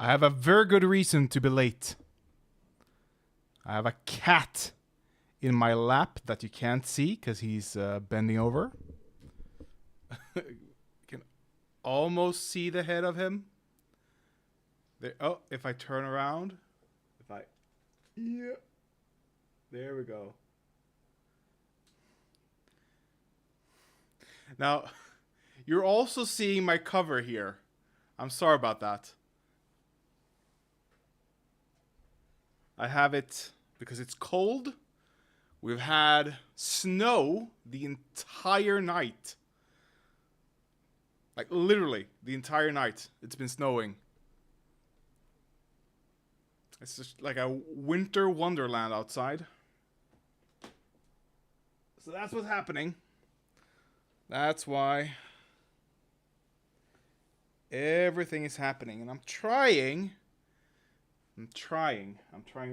I have a very good reason to be late. I have a cat in my lap that you can't see because he's bending over. You can almost see the head of him. There, oh, if I turn around, yeah, there we go. Now, you're also seeing my cover here. I'm sorry about that. I have it because it's cold. We've had snow the entire night. Like literally the entire night. It's been snowing. It's just like a winter wonderland outside. So that's what's happening. That's why everything is happening. And I'm trying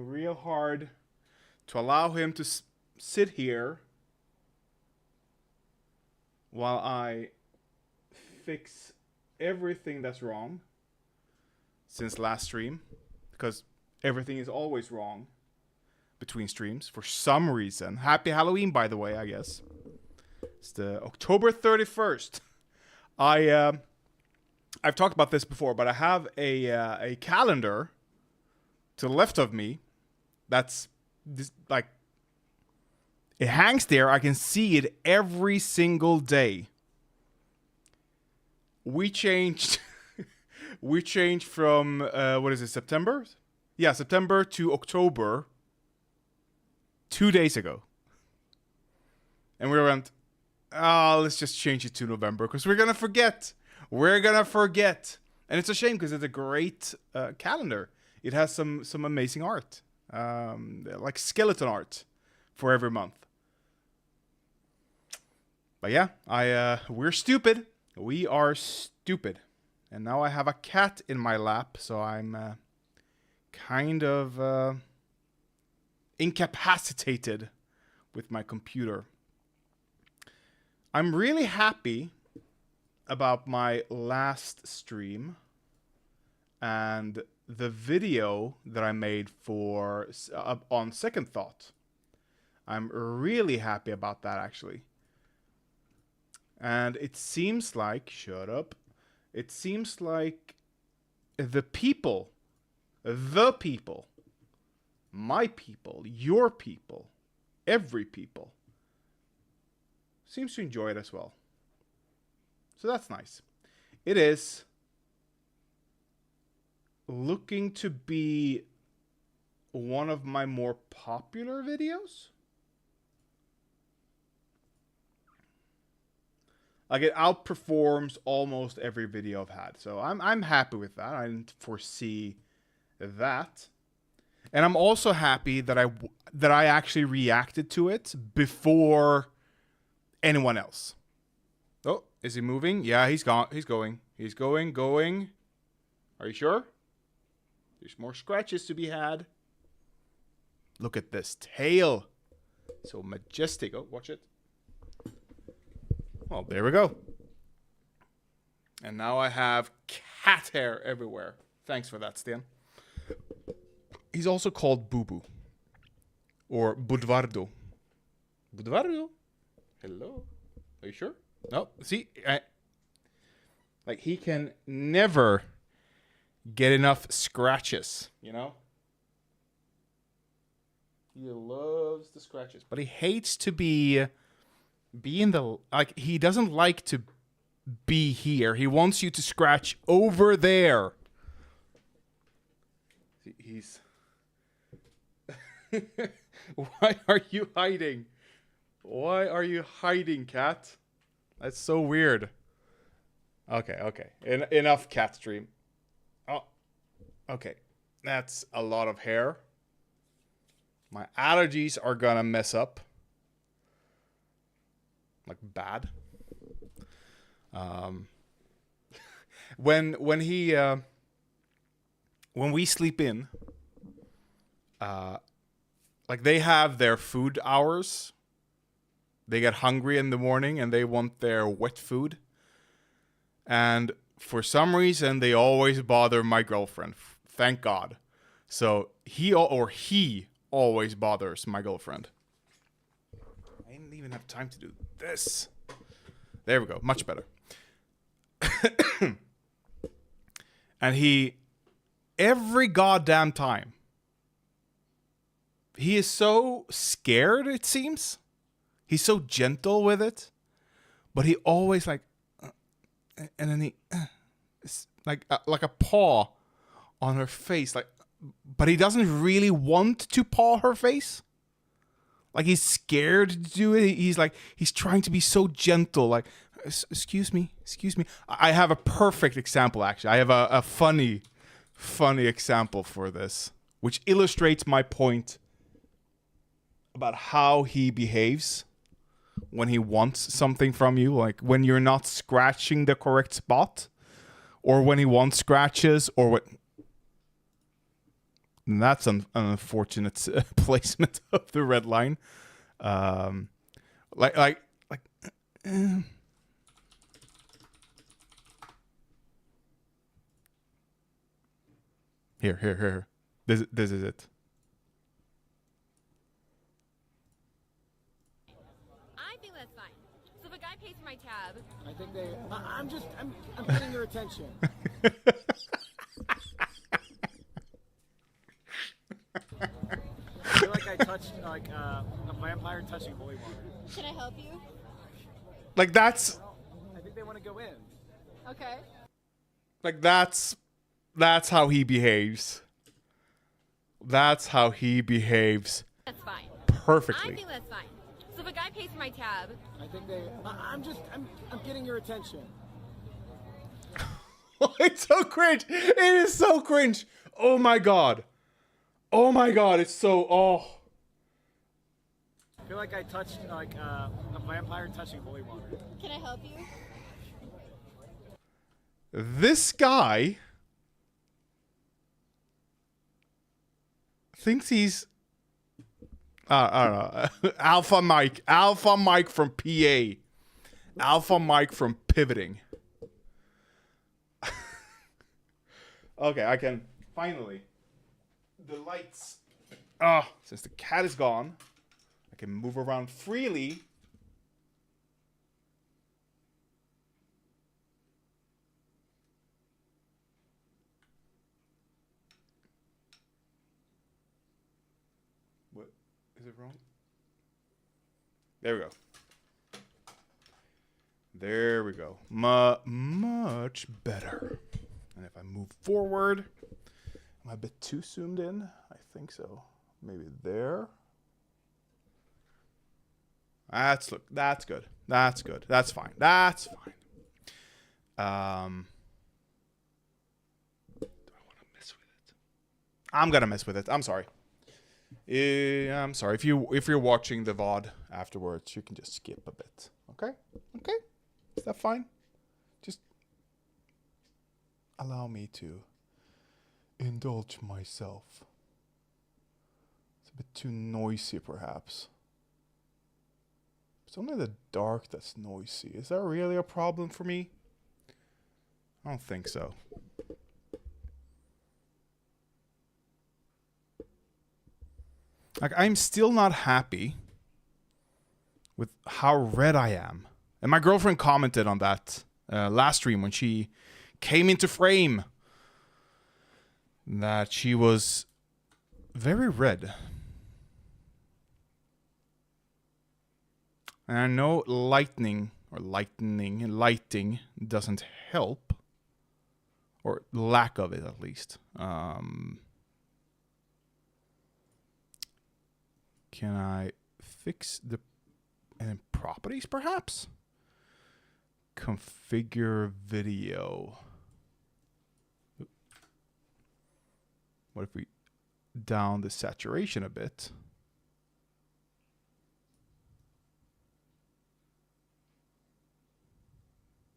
real hard to allow him to sit here while I fix everything that's wrong since last stream, because everything is always wrong between streams for some reason. Happy Halloween, by the way, I guess. It's the October 31st. I've talked about this before, but I have a calendar to the left of me that's this, like, it hangs there. I can see it every single day. We changed we changed from what is it, September? Yeah, September to October 2 days ago. And we went, let's just change it to November because we're going to forget. We're going to forget. And it's a shame because it's a great calendar. It has some amazing art, like skeleton art for every month. But yeah, we're stupid. We are stupid. And now I have a cat in my lap, so I'm kind of incapacitated with my computer. I'm really happy about my last stream and the video that I made for on Second Thought. I'm really happy about that, actually. And it seems like, shut up, it seems like the people, my people, your people, every people, seems to enjoy it as well. So that's nice. It is looking to be one of my more popular videos. Like, it outperforms almost every video I've had. So I'm happy with that. I didn't foresee that. And I'm also happy that I actually reacted to it before anyone else. Oh, is he moving? Yeah, he's gone. He's going. He's going. Are you sure? There's more scratches to be had. Look at this tail. So majestic. Oh, watch it. Well, there we go. And now I have cat hair everywhere. Thanks for that, Sten. He's also called Boo Boo. Or Budvardo. Budvardo? Hello? Are you sure? No. See? Like, he can never get enough scratches, you know? He loves the scratches. But he hates to be in the, like, he doesn't like to be here. He wants you to scratch over there. He's Why are you hiding? Why are you hiding, cat? That's so weird. Okay. Enough cat stream. Oh, okay. That's a lot of hair. My allergies are gonna mess up. Like, bad. When we sleep in, like, they have their food hours. They get hungry in the morning and they want their wet food. And for some reason, they always bother my girlfriend. Thank God. So he always bothers my girlfriend. I didn't even have time to do this. There we go. Much better. And he, every goddamn time, he is so scared, it seems. He's so gentle with it. But he always like, and then he, it's like a paw on her face. Like, but he doesn't really want to paw her face. Like, he's scared to do it. He's trying to be so gentle. Like, excuse me. I have a perfect example, actually. I have a funny example for this, which illustrates my point about how he behaves when he wants something from you. Like, when you're not scratching the correct spot, or when he wants scratches, or what. And that's an unfortunate placement of the red line. Here. This is it. I think that's fine. So if a guy pays for my tab, I think I'm getting your attention. I feel like I touched a vampire touching holy water. can I help you? Like, that's I think they want to go in. Okay. like that's how he behaves. That's how he behaves That's fine. perfectly. I think that's fine. So if a guy pays for my tab, I think I'm getting your attention. It's so cringe. It is so cringe. Oh my god. It's so I feel like I touched a vampire touching holy water. can I help you? This guy thinks he's I don't know. Alpha Mike from PA. Alpha Mike from Pivoting. Okay, I can finally. The lights. Since the cat is gone, I can move around freely. What? Is it wrong? There we go. There we go. Much better. And if I move forward, am I a bit too zoomed in? I think so. Maybe there. That's good. That's fine. That's fine. Do I want to mess with it? I'm gonna mess with it. I'm sorry. I'm sorry. If you're watching the VOD afterwards, you can just skip a bit. Okay? Is that fine? Just allow me to indulge myself. It's a bit too noisy, perhaps. It's only the dark that's noisy. Is that really a problem for me? I don't think so. Like, I'm still not happy with how red I am. And my girlfriend commented on that last stream when she came into frame, that she was very red. And I know lighting doesn't help, or lack of it at least. Can I fix the properties, perhaps? Configure video. What if we down the saturation a bit?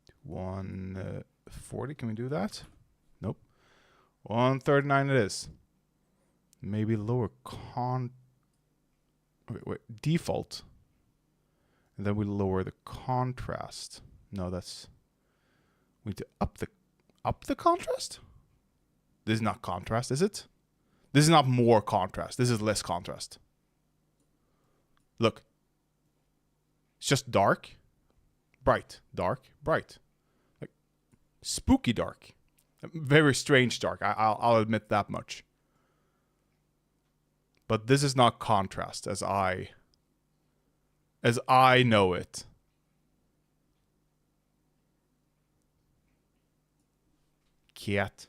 To 140, can we do that? Nope. 139 it is. Maybe lower wait, default. And then we lower the contrast. No, we need to up the contrast? This is not contrast, is it? This is not more contrast. This is less contrast. Look. It's just dark, bright, dark, bright. Like spooky dark. Very strange dark. I'll admit that much. But this is not contrast as I know it. Cat.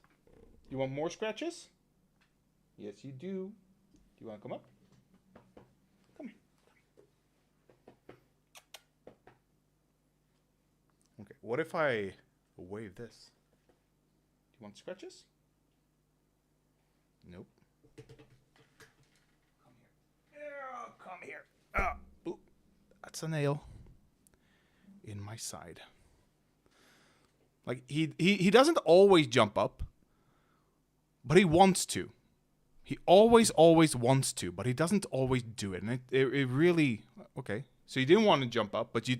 You want more scratches? Yes, you do. Do you want to come up? Come here. Okay, what if I wave this? Do you want scratches? Nope. Come here. Oh, come here. Ooh. That's a nail in my side. Like, he doesn't always jump up, but he wants to. He always wants to, but he doesn't always do it. And it really... Okay, so you didn't want to jump up, but you...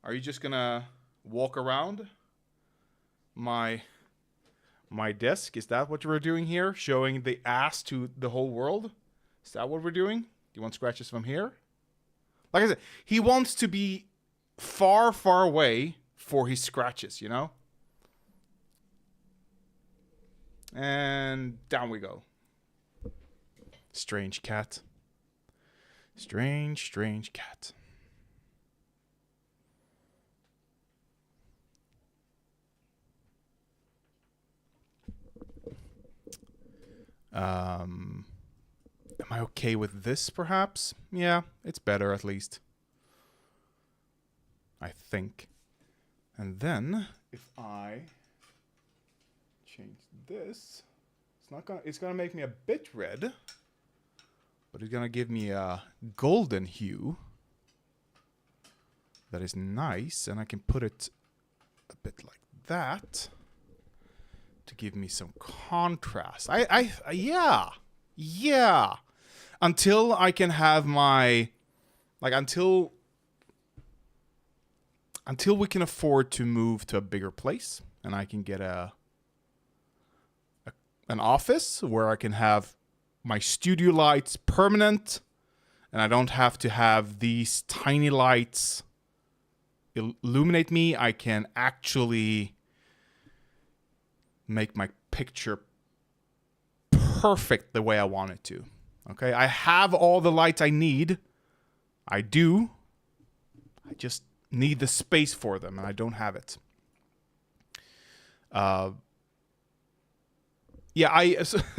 Are you just gonna walk around my desk? Is that what we're doing here? Showing the ass to the whole world? Is that what we're doing? Do you want scratches from here? Like I said, he wants to be far, far away for his scratches, you know? And down we go. Strange cat. Strange cat. Am I okay with this, perhaps? Yeah, it's better at least. I think. And then, if I change this, it's gonna make me a bit red, but it's gonna give me a golden hue that is nice, and I can put it a bit like that to give me some contrast. Yeah. Until I can have my, like, until we can afford to move to a bigger place and I can get an office where I can have my studio lights permanent and I don't have to have these tiny lights illuminate me. I can actually make my picture perfect the way I want it to. Okay, I have all the lights I need. I do. I just need the space for them, and I don't have it.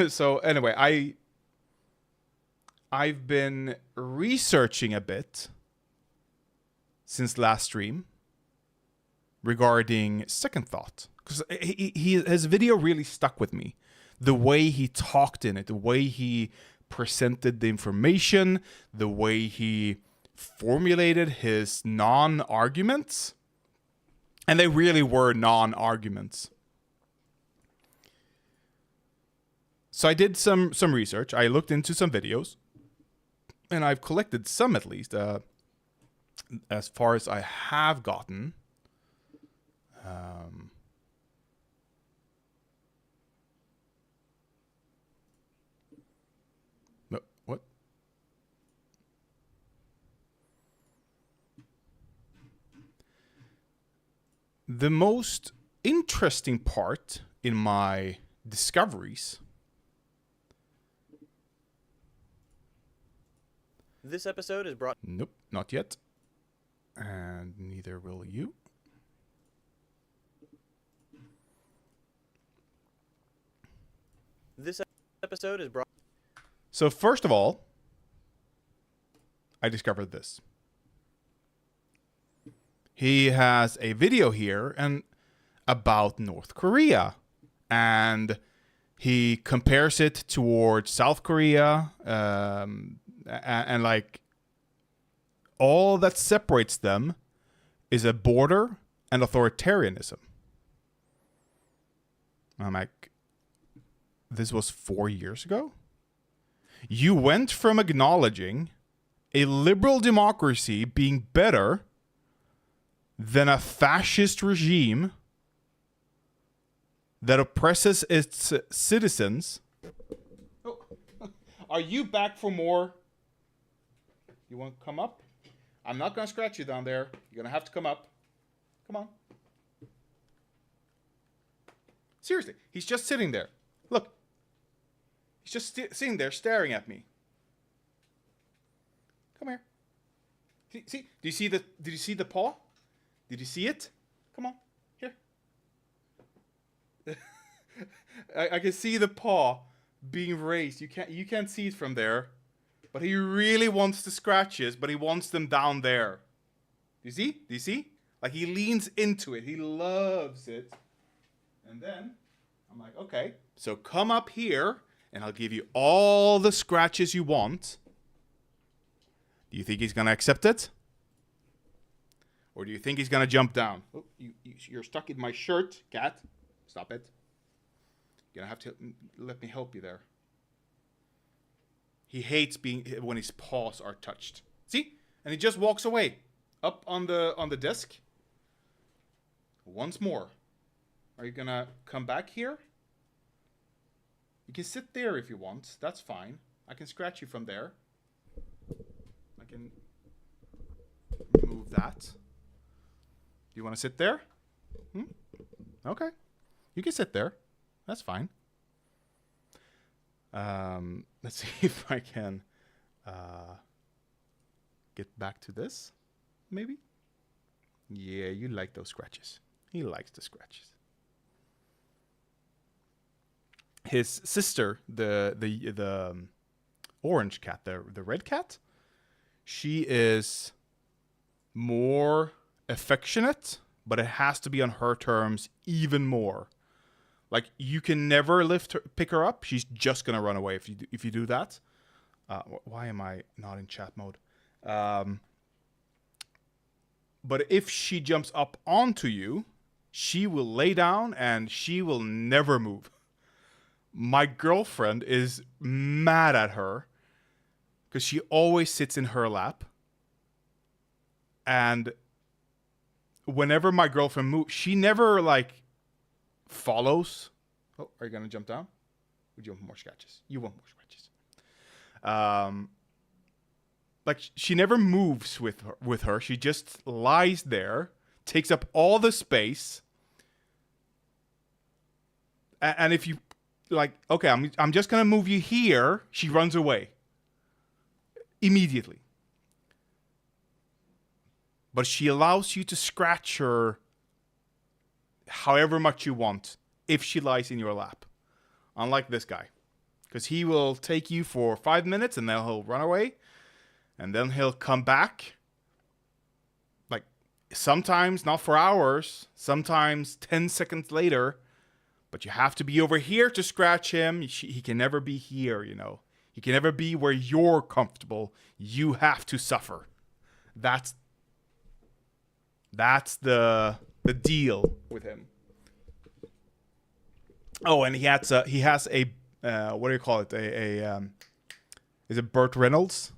So anyway, I've been researching a bit since last stream regarding Second Thought, because his video really stuck with me. The way he talked in it, the way he presented the information, the way he formulated his non-arguments. And they really were non-arguments. So I did some research. I looked into some videos. And I've collected some, at least, as far as I have gotten. What? The most interesting part in my discoveries. This episode is brought... Nope, not yet. And neither will you. This episode is brought... So first of all, I discovered this. He has a video here and about North Korea. And he compares it towards South Korea. And like all that separates them is a border and authoritarianism. I'm like, this was 4 years ago? You went from acknowledging a liberal democracy being better than a fascist regime that oppresses its citizens. Oh. Are you back for more? You want to come up? I'm not going to scratch you down there. You're going to have to come up. Come on. Seriously, he's just sitting there. Look. He's just sitting there staring at me. Come here. See? Did you see the paw? Did you see it? Come on. Here. I can see the paw being raised. You can't see it from there. But he really wants the scratches, but he wants them down there. Do you see? Like he leans into it. He loves it. And then I'm like, okay, so come up here and I'll give you all the scratches you want. Do you think he's going to accept it? Or do you think he's going to jump down? Oh, you're stuck in my shirt, cat. Stop it. You're going to have to let me help you there. He hates when his paws are touched. See? And he just walks away. Up on the desk. Once more. Are you going to come back here? You can sit there if you want. That's fine. I can scratch you from there. I can remove that. You want to sit there? Okay. You can sit there. That's fine. Let's see if I can get back to this. Maybe? Yeah, you like those scratches. He likes the scratches. His sister, the orange cat, the red cat, she is more affectionate, but it has to be on her terms even more. Like you can never pick her up. She's just gonna run away if you do that. Why am I not in chat mode? But if she jumps up onto you, she will lay down and she will never move. My girlfriend is mad at her because she always sits in her lap. And whenever my girlfriend moves, she never follows. Oh, are you going to jump down? Would you want more scratches? You want more scratches. She never moves with her. She just lies there, takes up all the space. And if you okay, I'm just going to move you here, she runs away. Immediately. But she allows you to scratch her however much you want if she lies in your lap. Unlike this guy. Because he will take you for 5 minutes and then he'll run away. And then he'll come back. Sometimes not for hours. Sometimes 10 seconds later. But you have to be over here to scratch him. He can never be here, you know. He can never be where you're comfortable. You have to suffer. That's the deal with him. Oh, and he has a what do you call it? Is it Burt Reynolds?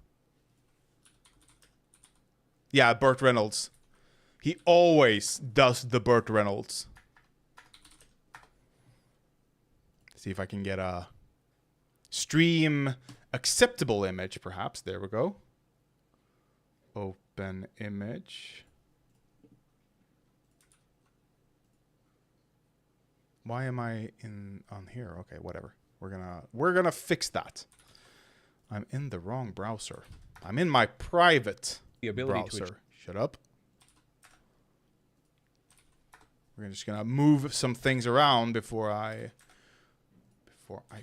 Yeah, Burt Reynolds. He always does the Burt Reynolds. See if I can get a stream acceptable image, perhaps. There we go. Open image. Why am I on here? Okay, whatever. We're gonna fix that. I'm in the wrong browser. I'm in my private browser. Shut up. We're just gonna move some things around before I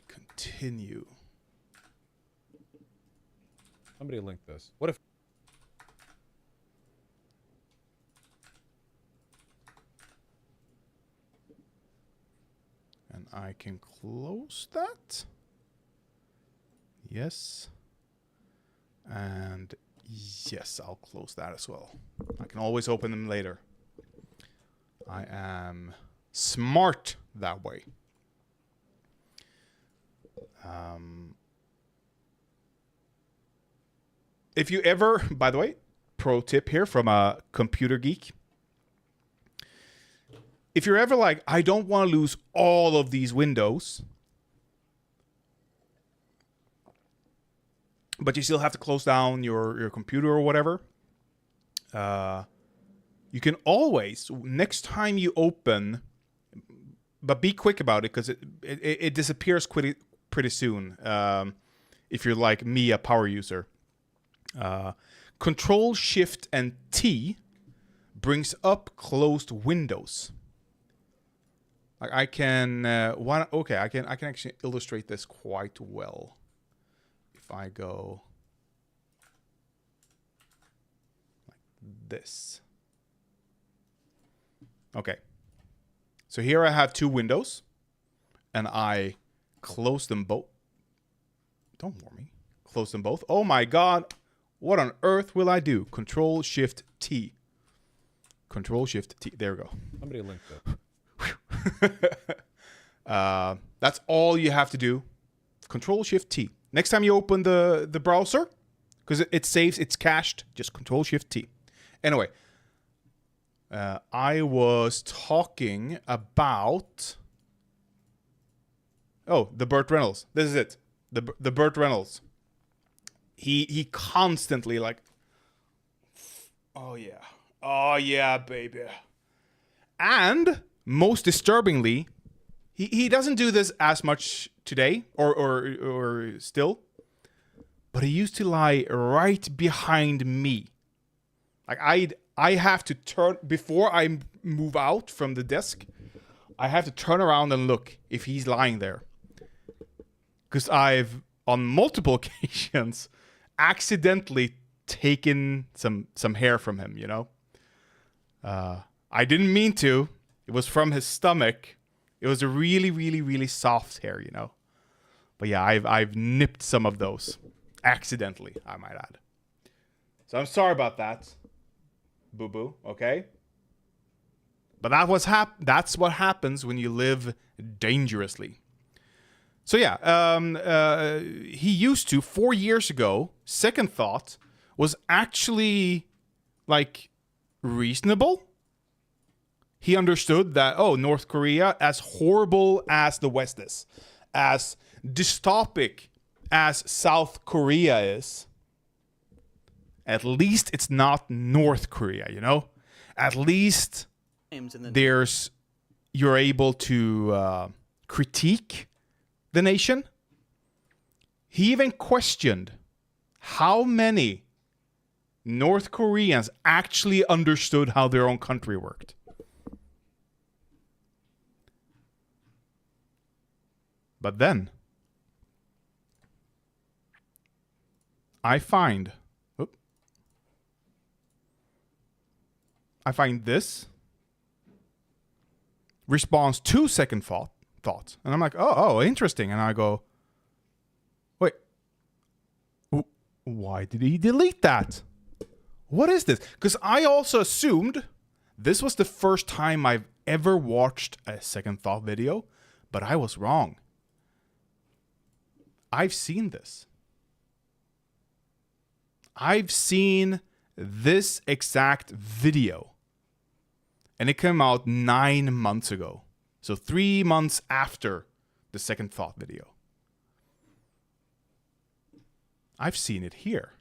continue. Somebody link this. What if... And I can close that. Yes. And yes, I'll close that as well. I can always open them later. I am smart that way. If you ever, by the way, pro tip here from a computer geek. if you're ever like, I don't want to lose all of these windows, but you still have to close down your computer or whatever, you can always, next time you open, but be quick about it because it disappears pretty soon. If you're like me, a power user. Control, Shift, and T brings up closed windows. Like I can, I can actually illustrate this quite well. If I go like this. Okay. So here I have two windows, and I close them both. Don't warn me. Close them both. Oh my god. What on earth will I do? Control, Shift, T. Control, Shift, T. There we go. Somebody linked it. That's all you have to do. Control, Shift, T. Next time you open the browser, because it saves, it's cached, just Control, Shift, T. Anyway, I was talking about... Oh, the Burt Reynolds. This is it. The Burt Reynolds. He constantly like, oh yeah, baby. And most disturbingly, he doesn't do this as much today or still, but he used to lie right behind me. Like I have to turn before I move out from the desk. I have to turn around and look if he's lying there, because I've on multiple occasions accidentally taken some hair from him, you know. I didn't mean to. It was from his stomach. It was a really, really, really soft hair, you know. But yeah, I've nipped some of those accidentally, I might add. So I'm sorry about that, boo boo. Okay. But that's what happens when you live dangerously. So yeah, he used to 4 years ago. Second thought was actually like reasonable. He understood that North Korea, as horrible as the West is, as dystopic as South Korea is, at least it's not North Korea, you know. At least you're able to critique the nation. He even questioned how many North Koreans actually understood how their own country worked. But then I find this response to second thoughts. And I'm like, oh, interesting. And I go, wait, why did he delete that? What is this? Because I also assumed this was the first time I've ever watched a second thought video, but I was wrong. I've seen this. I've seen this exact video. And it came out 9 months ago. So 3 months after the second thought video. I've seen it here.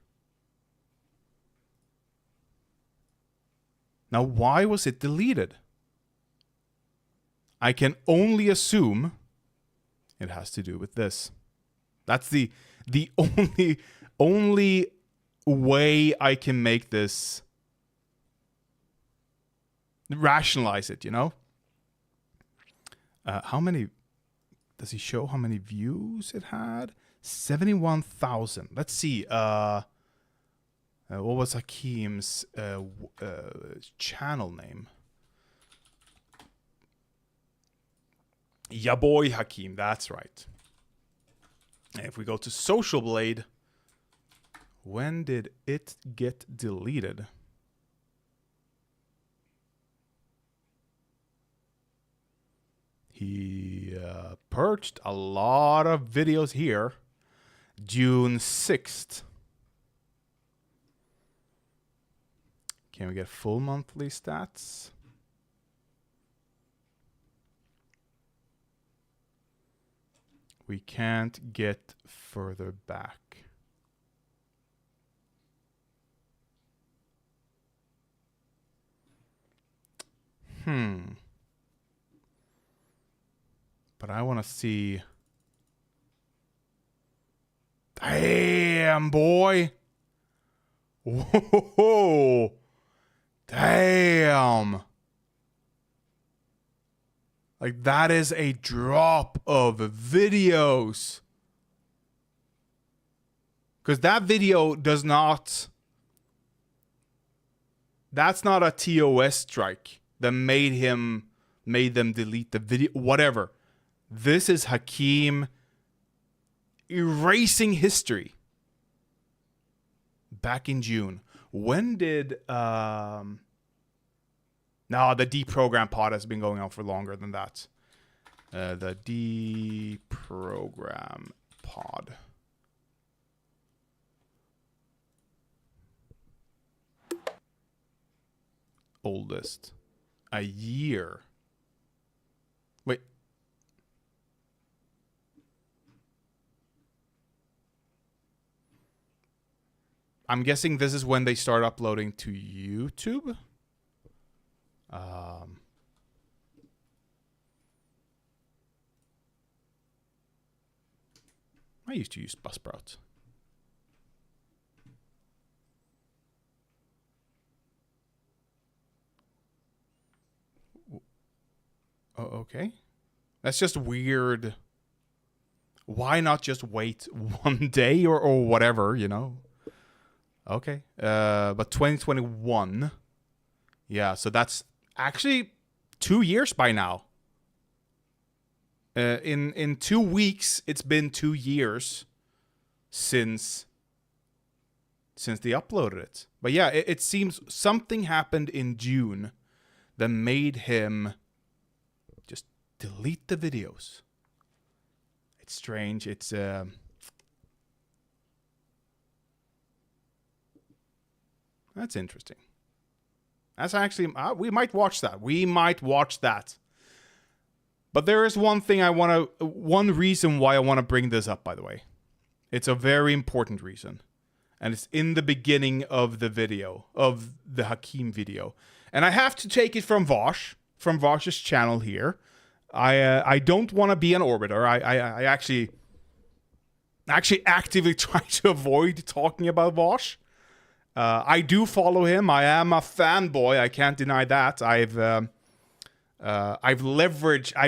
Now, why was it deleted? I can only assume it has to do with this. That's the only way I can make this rationalize it, you know? How many does he show? How many views it had? 71,000. Let's see. What was Hakim's channel name? Ya boy Hakim. That's right. If we go to Social Blade, when did it get deleted? He purged a lot of videos here. June 6th. Can we get full monthly stats? We can't get further back. But I want to see... Damn, boy. Whoa. Damn. Like, that is a drop of videos. Because that video does not... That's not a TOS strike that made them delete the video. Whatever. This is Hakeem erasing history. Back in June. When did... No, the deprogram pod has been going on for longer than that. The deprogram pod. Oldest. A year. Wait. I'm guessing this is when they start uploading to YouTube. I used to use Buzzsprout. Oh, okay. That's just weird. Why not just wait one day or whatever, you know? Okay. But 2021. Yeah, so that's actually 2 years by now. In 2 weeks, it's been 2 years since they uploaded it. But yeah, it seems something happened in June that made him just delete the videos. It's strange. It's that's interesting. That's actually we might watch that. We might watch that. But there is one reason why I want to bring this up, by the way. It's a very important reason. And it's in the beginning of the video, of the Hakeem video. And I have to take it from Vosh, from Vosh's channel here. I don't want to be an orbiter. I actually actively try to avoid talking about Vosh. I do follow him. I am a fanboy. I can't deny that. I've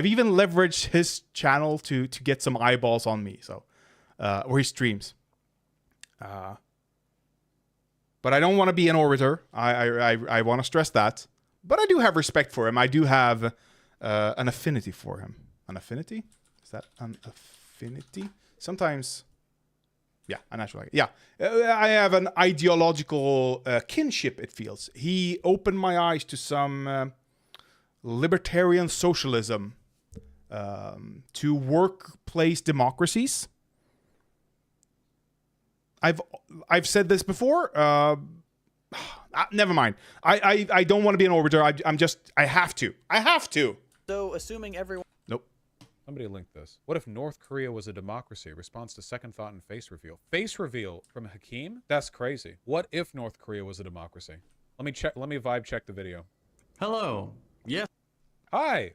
even leveraged his channel to get some eyeballs on me. So, or his streams. But I don't want to be an orbiter. I want to stress that. But I do have respect for him. I do have an affinity for him. An affinity? Is that an affinity? Sometimes... Yeah, a natural. Yeah, I have an ideological kinship, it feels. He opened my eyes to some libertarian socialism, to workplace democracies. I've said this before. Never mind. I don't want to be an orbiter. I have to. So, assuming everyone... Nope. Somebody linked this. What if North Korea was a democracy? Response to second thought and face reveal. Face reveal from Hakeem? That's crazy. What if North Korea was a democracy? Let me vibe check the video. Hello. Yes. Hi.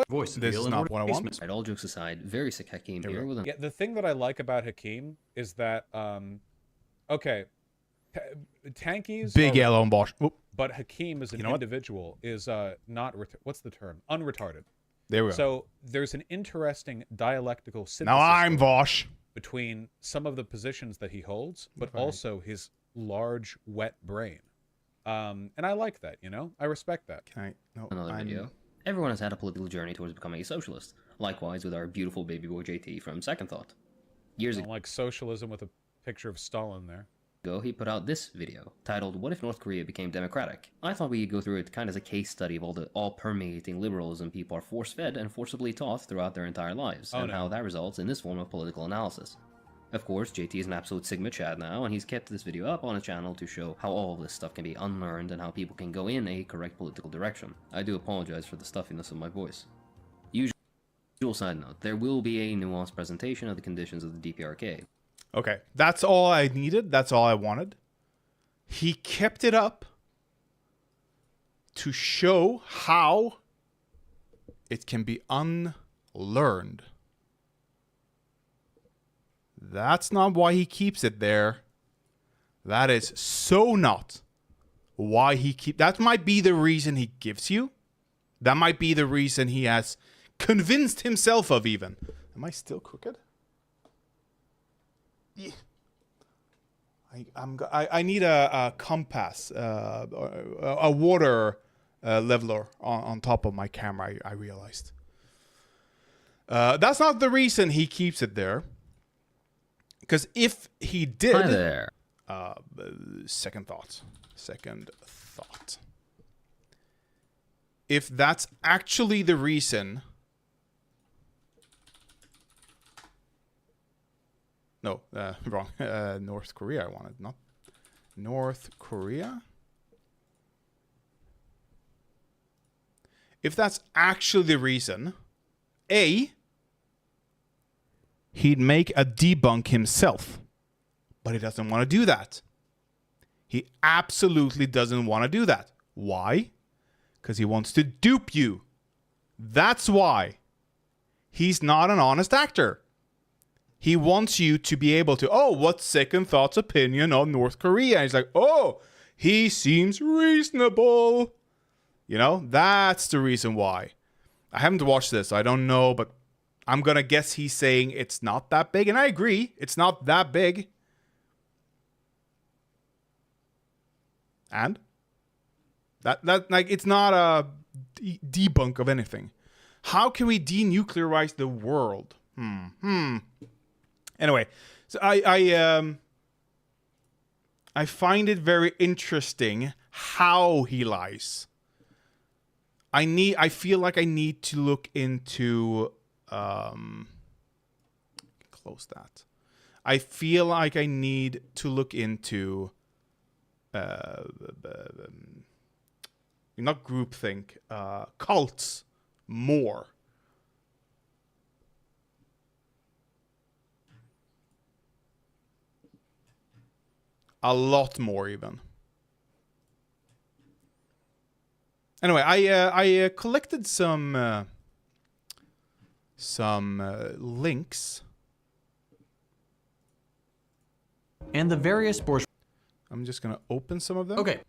Voice This is not what I want. Right, all jokes aside, very sick Hakeem here with Yeah, the thing that I like about Hakeem is that, okay, tankies Big are, Elon Bosch. Oop. but Hakeem as an You know what? individual is not, what's the term? Unretarded. There we go. So there's an interesting dialectical synthesis Now I'm Vosh. between some of the positions that he holds, but also his large, wet brain. And I like that, you know? I respect that. Can I? No, another video. Everyone has had a political journey towards becoming a socialist. Likewise with our beautiful baby boy JT from Second Thought. Years I don't like socialism with a picture of Stalin there. ago, he put out this video, titled What if North Korea Became Democratic? I thought we'd go through it kind of as a case study of all the all-permeating liberalism people are force-fed and forcibly taught throughout their entire lives, and how that results in this form of political analysis. Of course, JT is an absolute Sigma Chad now, and he's kept this video up on his channel to show how all of this stuff can be unlearned and how people can go in a correct political direction. I do apologize for the stuffiness of my voice. Usually additional side note, there will be a nuanced presentation of the conditions of the DPRK. Okay, that's all I needed. That's all I wanted. He kept it up to show how it can be unlearned. That's not why he keeps it there. That is so not why he keep. That might be the reason he gives you. That might be the reason he has convinced himself of even. Am I still crooked? Yeah. I need a compass, a water leveler on top of my camera. I realized. That's not the reason he keeps it there. Because if he did, Hi there. Second thought. If that's actually the reason. No, wrong. North Korea I wanted, not North Korea. If that's actually the reason, A, he'd make a debunk himself. But he doesn't want to do that. He absolutely doesn't want to do that. Why? Because he wants to dupe you. That's why. He's not an honest actor. He wants you to be able to, oh, what's second thought's opinion on North Korea? And he's like, oh, he seems reasonable. You know, that's the reason why. I haven't watched this, so I don't know, but I'm going to guess he's saying it's not that big. And I agree, it's not that big. And? That like, it's not a debunk of anything. How can we denuclearize the world? Anyway, so I find it very interesting how he lies. I feel like I need to look into close that. I feel like I need to look into not groupthink, cults more. A lot more, even. Anyway, I collected some links. And the various bourgeois. I'm just gonna open some of them. Okay.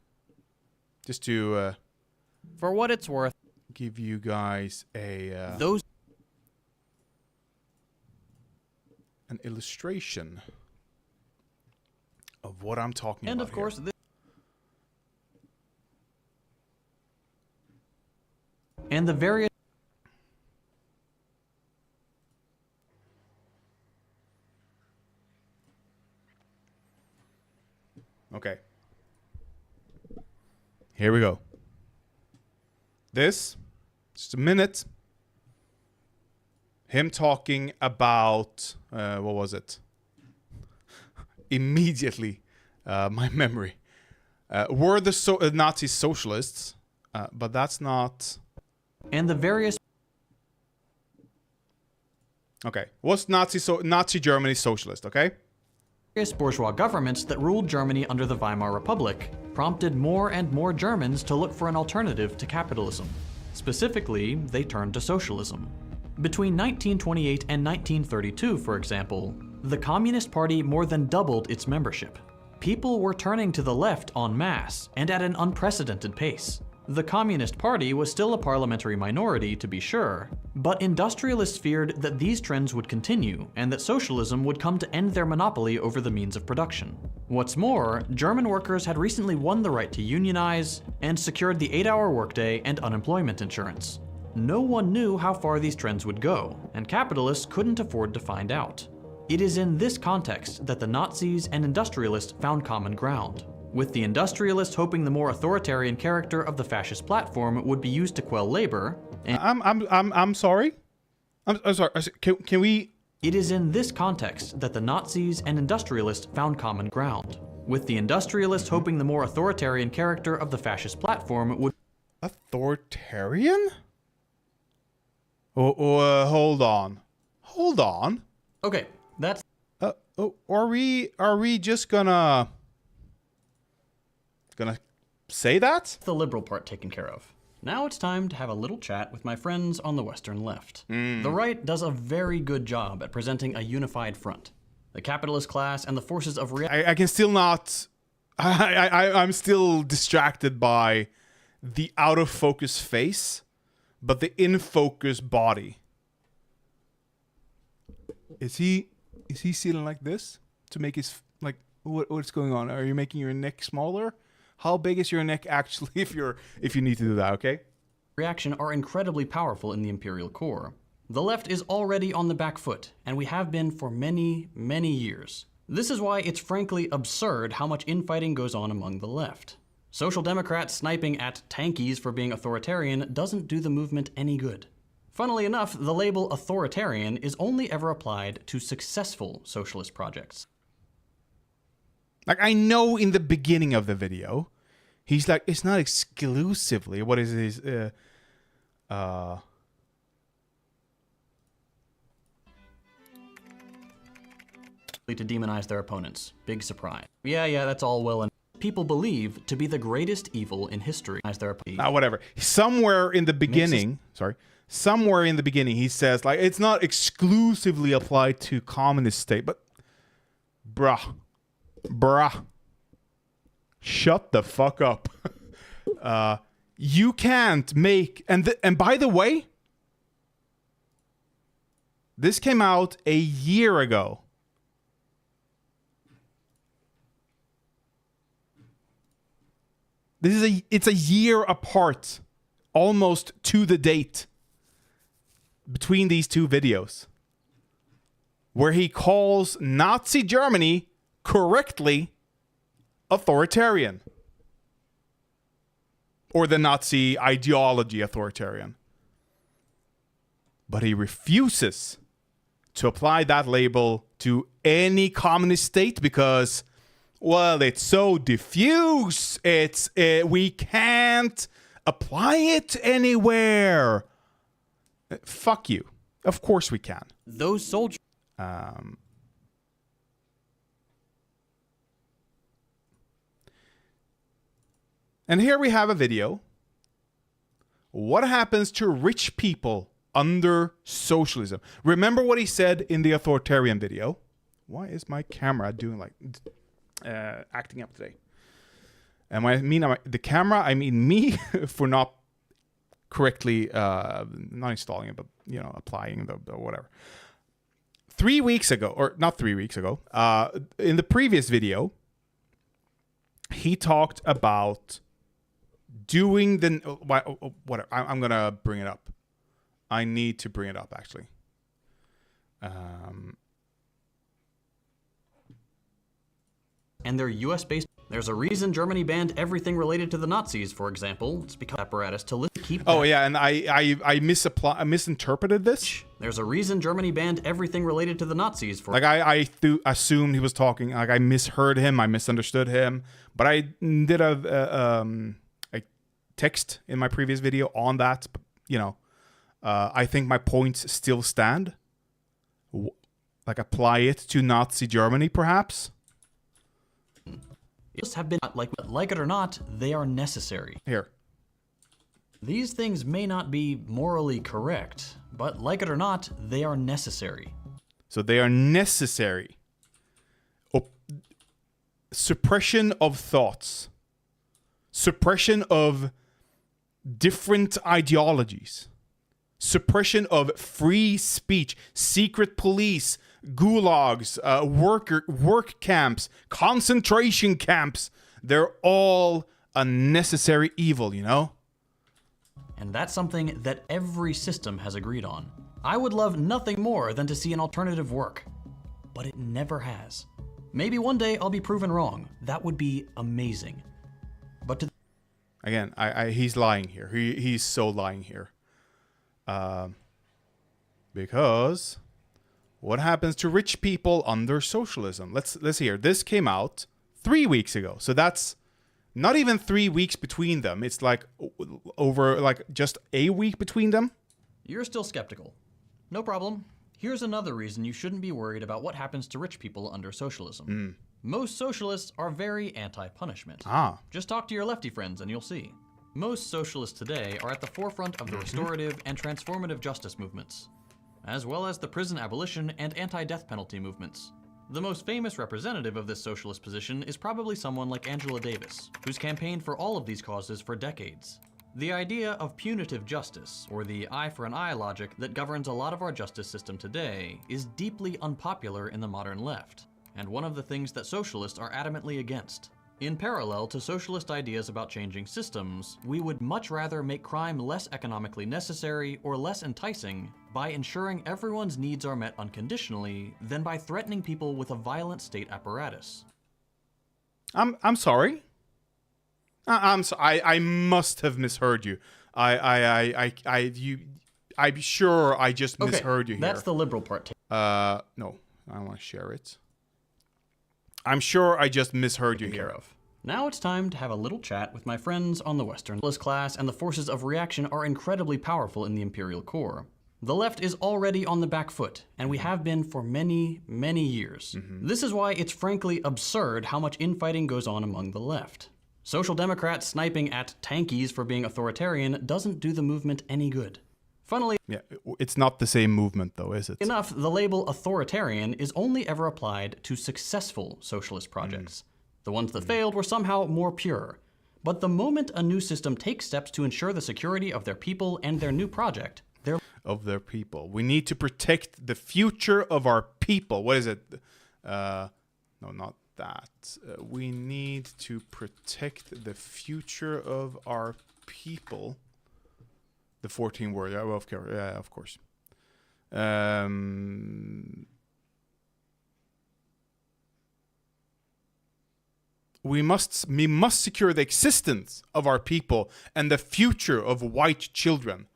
Just to For what it's worth, give you guys a Those. an illustration of what I'm talking And about. of course, here. And the various. Okay. Here we go. This, just a minute. Him talking about, what was it? Immediately, my memory. Were the Nazis socialists? But that's not... And the various. Okay. Was Nazi Germany socialist, okay? Various bourgeois governments that ruled Germany under the Weimar Republic prompted more and more Germans to look for an alternative to capitalism. Specifically, they turned to socialism. Between 1928 and 1932, for example, the Communist Party more than doubled its membership. People were turning to the left en masse and at an unprecedented pace. The Communist Party was still a parliamentary minority, to be sure, but industrialists feared that these trends would continue and that socialism would come to end their monopoly over the means of production. What's more, German workers had recently won the right to unionize and secured the 8-hour workday and unemployment insurance. No one knew how far these trends would go, and capitalists couldn't afford to find out. It is in this context that the Nazis and industrialists found common ground, with the industrialists hoping the more authoritarian character of the fascist platform would be used to quell labor. And I'm sorry. I'm sorry. Can we? It is in this context that the Nazis and industrialists found common ground, with the industrialists hoping the more authoritarian character of the fascist platform would. Authoritarian? Hold on. Okay, that's Are we just gonna say that? the liberal part taken care of. Now it's time to have a little chat with my friends on the Western left. The right does a very good job at presenting a unified front. The capitalist class and the forces of reality. I can still not. I'm still distracted by the out of focus face, but the in focus body. Is he sitting like this to make his like what's going on? Are you making your neck smaller? How big is your neck actually if you need to do that, okay? Reaction are incredibly powerful in the imperial core. The left is already on the back foot, and we have been for many, many years. This is why it's frankly absurd how much infighting goes on among the left. Social Democrats sniping at tankies for being authoritarian doesn't do the movement any good. Funnily enough, the label authoritarian is only ever applied to successful socialist projects. Like, I know in the beginning of the video, he's like, it's not exclusively, what is his, To demonize their opponents. Big surprise. Yeah, that's all well and people believe to be the greatest evil in history as their whatever. Somewhere in the beginning, he says, like, it's not exclusively applied to communist state, but bruh. Shut the fuck up. You can't make, and by the way, this came out a year ago. It's a year apart, almost to the date, between these two videos, where he calls Nazi Germany correctly authoritarian, or the Nazi ideology authoritarian. But he refuses to apply that label to any communist state because, well, it's so diffuse. We can't apply it anywhere. Fuck you. Of course we can. Those soldiers. And here we have a video. What happens to rich people under socialism? Remember what he said in the authoritarian video. Why is my camera doing like acting up today? And when I mean the camera, I mean me for not correctly not installing it, but applying the whatever. 3 weeks ago, or not 3 weeks ago, in the previous video, he talked about doing the whatever. I'm gonna bring it up. I need to bring it up actually. And they're US-based. There's a reason Germany banned everything related to the Nazis, for example. It's because apparatus to keep. Oh yeah, and I misinterpreted this. There's a reason Germany banned everything related to the Nazis. For like I assumed he was talking. Like I misheard him. I misunderstood him. But I did a text in my previous video on that. But, I think my points still stand. Like apply it to Nazi Germany, perhaps. Have been like it or not, they are necessary. Here. These things may not be morally correct, but like it or not, they are necessary. So they are necessary. Suppression of thoughts. Suppression of different ideologies. Suppression of free speech. Secret police. Gulags, work camps, concentration camps. They're all a necessary evil, And that's something that every system has agreed on. I would love nothing more than to see an alternative work, but it never has. Maybe one day I'll be proven wrong. That would be amazing. But again, he's lying here. He's so lying here. Because what happens to rich people under socialism? Let's hear. This came out 3 weeks ago. So that's not even 3 weeks between them. It's like over like just a week between them. You're still skeptical. No problem. Here's another reason you shouldn't be worried about what happens to rich people under socialism. Most socialists are very anti-punishment. Just talk to your lefty friends and you'll see. Most socialists today are at the forefront of the restorative and transformative justice movements, as well as the prison abolition and anti-death penalty movements. The most famous representative of this socialist position is probably someone like Angela Davis, who's campaigned for all of these causes for decades. The idea of punitive justice, or the eye for an eye logic that governs a lot of our justice system today, is deeply unpopular in the modern left, and one of the things that socialists are adamantly against. In parallel to socialist ideas about changing systems, we would much rather make crime less economically necessary or less enticing by ensuring everyone's needs are met unconditionally than by threatening people with a violent state apparatus. I'm sorry. I'm I must have misheard you. I'm sure I just misheard you here. That's the liberal part. No, I want to share it. I'm sure I just misheard you here. Now it's time to have a little chat with my friends on the Western class, and the forces of reaction are incredibly powerful in the Imperial Core. The left is already on the back foot, and we have been for many, many years. This is why it's frankly absurd how much infighting goes on among the left. Social Democrats sniping at tankies for being authoritarian doesn't do the movement any good. Funnily it's not the same movement though, is it? enough, the label authoritarian is only ever applied to successful socialist projects. The ones that failed were somehow more pure. But the moment a new system takes steps to ensure the security of their people and their new project, We need to protect the future of our people. What is it? No, not that. We need to protect the future of our people. The 14 word. Yeah, well, of course. We must secure the existence of our people and the future of white children.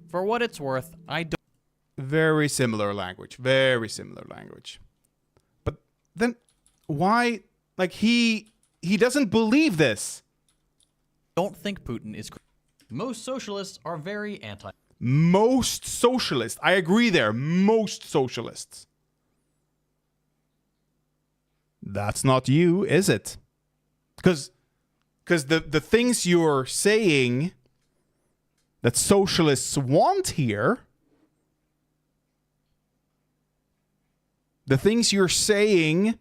For what it's worth, I don't. Very similar language. Very similar language. But then, why? Like he doesn't believe this. Don't think Putin is. most socialists are very anti. Most socialists. I agree there. Most socialists. That's not you, is it? Because the things you're saying that socialists want here, the things you're saying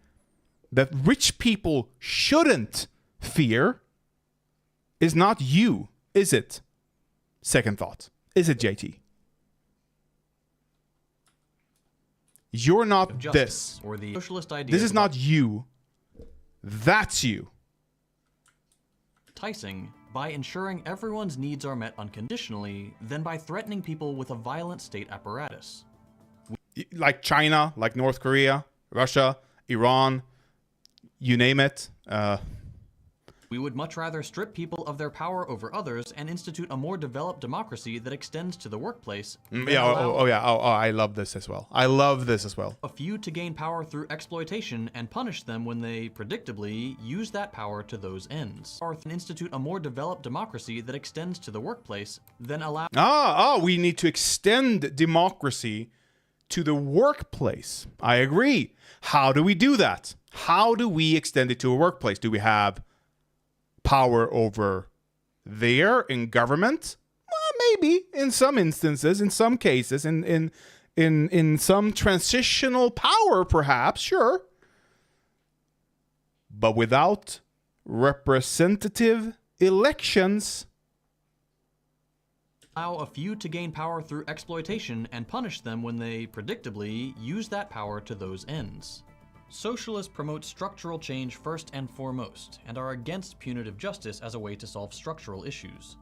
that rich people shouldn't fear, is not you, is it? Second thought. Is it, JT? You're not this. Or the socialist idea. This is not you. That's you. Enticing by ensuring everyone's needs are met unconditionally than by threatening people with a violent state apparatus. Like China, like North Korea, Russia, Iran, you name it. We would much rather strip people of their power over others and institute a more developed democracy that extends to the workplace. I love this as well. I love this as well. A few to gain power through exploitation and punish them when they, predictably, use that power to those ends. Or institute a more developed democracy that extends to the workplace, then allow... we need to extend democracy to the workplace. I agree. How do we do that? How do we extend it to a workplace? Do we have power over there in government? Well, maybe in some instances, in some cases, in some transitional power, perhaps, sure. But without representative elections, allow a few to gain power through exploitation and punish them when they, predictably, use that power to those ends. Socialists promote structural change first and foremost, and are against punitive justice as a way to solve structural issues.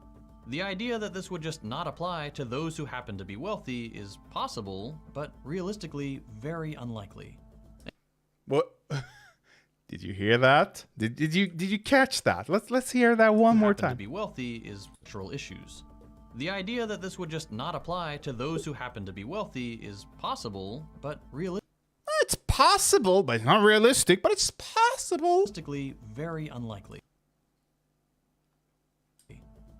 The idea that this would just not apply to those who happen to be wealthy is possible, but realistically very unlikely. What? Did you hear that? Did you catch that? Let's hear that one more time. To be wealthy is structural issues. The idea that this would just not apply to those who happen to be wealthy is possible, but realistically. It's possible, but it's not realistic, but it's possible. Realistically, very unlikely.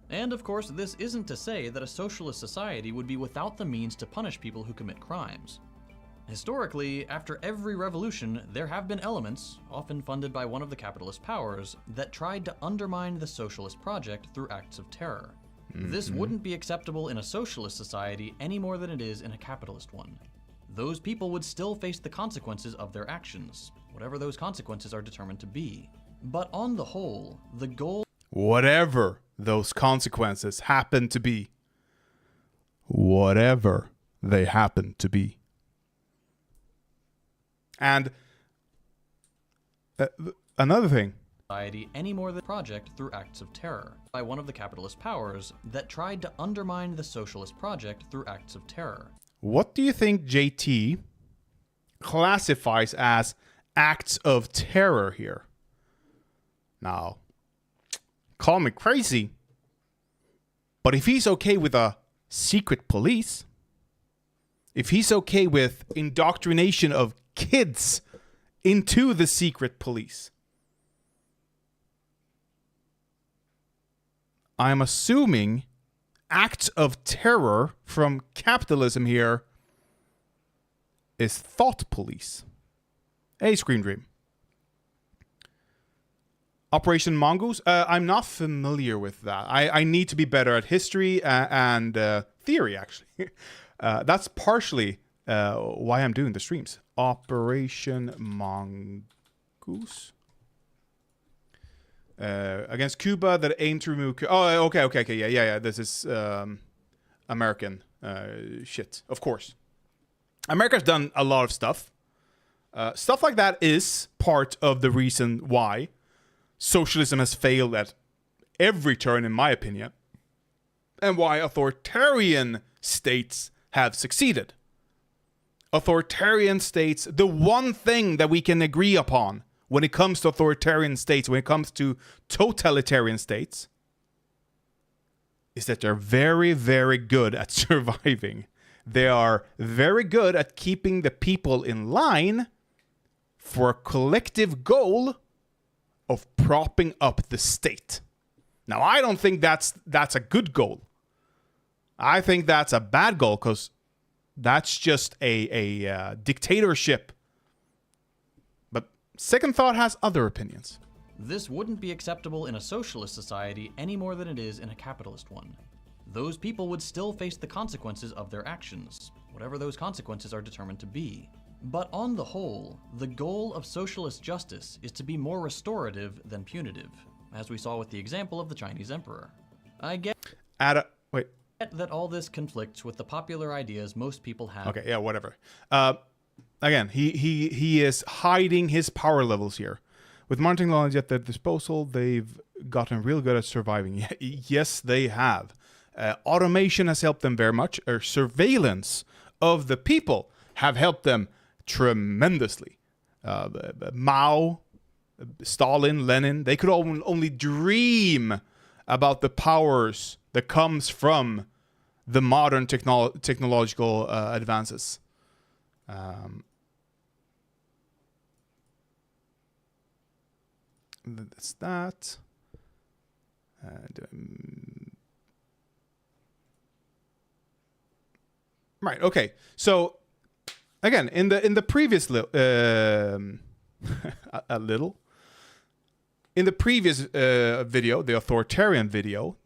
And of course, this isn't to say that a socialist society would be without the means to punish people who commit crimes. Historically, after every revolution, there have been elements, often funded by one of the capitalist powers, that tried to undermine the socialist project through acts of terror. This wouldn't be acceptable in a socialist society any more than it is in a capitalist one. Those people would still face the consequences of their actions, whatever those consequences are determined to be. But on the whole, the goal... Whatever those consequences happen to be. Whatever they happen to be. And another thing. Society any more than project through acts of terror by one of the capitalist powers that tried to undermine the socialist project through acts of terror. What do you think JT classifies as acts of terror here? Now, call me crazy, but if he's okay with a secret police, if he's okay with indoctrination of kids into the secret police, I'm assuming acts of terror from capitalism here is thought police. Hey, Scream Dream. Operation Mongoose? I'm not familiar with that. I need to be better at history and theory, actually. That's partially why I'm doing the streams. Operation Mongoose? Against Cuba that aimed to remove... Oh, okay. Yeah. This is American shit, of course. America's done a lot of stuff. Stuff like that is part of the reason why socialism has failed at every turn, in my opinion, and why authoritarian states have succeeded. Authoritarian states, the one thing that we can agree upon when it comes to authoritarian states, when it comes to totalitarian states, is that they're very, very good at surviving. They are very good at keeping the people in line for a collective goal of propping up the state. Now, I don't think that's a good goal. I think that's a bad goal, because that's just a dictatorship. But Second Thought has other opinions. This wouldn't be acceptable in a socialist society any more than it is in a capitalist one. Those people would still face the consequences of their actions, whatever those consequences are determined to be. But on the whole, the goal of socialist justice is to be more restorative than punitive, as we saw with the example of the Chinese emperor. I get that all this conflicts with the popular ideas most people have. Okay, yeah, whatever. Again, he is hiding his power levels here. With modern technology at their disposal, they've gotten real good at surviving. Yes, they have. Automation has helped them very much. Surveillance of the people have helped them tremendously. Mao, Stalin, Lenin, they could only dream about the powers that comes from the modern technological advances. That's that. Right. Okay. So again, in the previous in the previous video, the authoritarian video,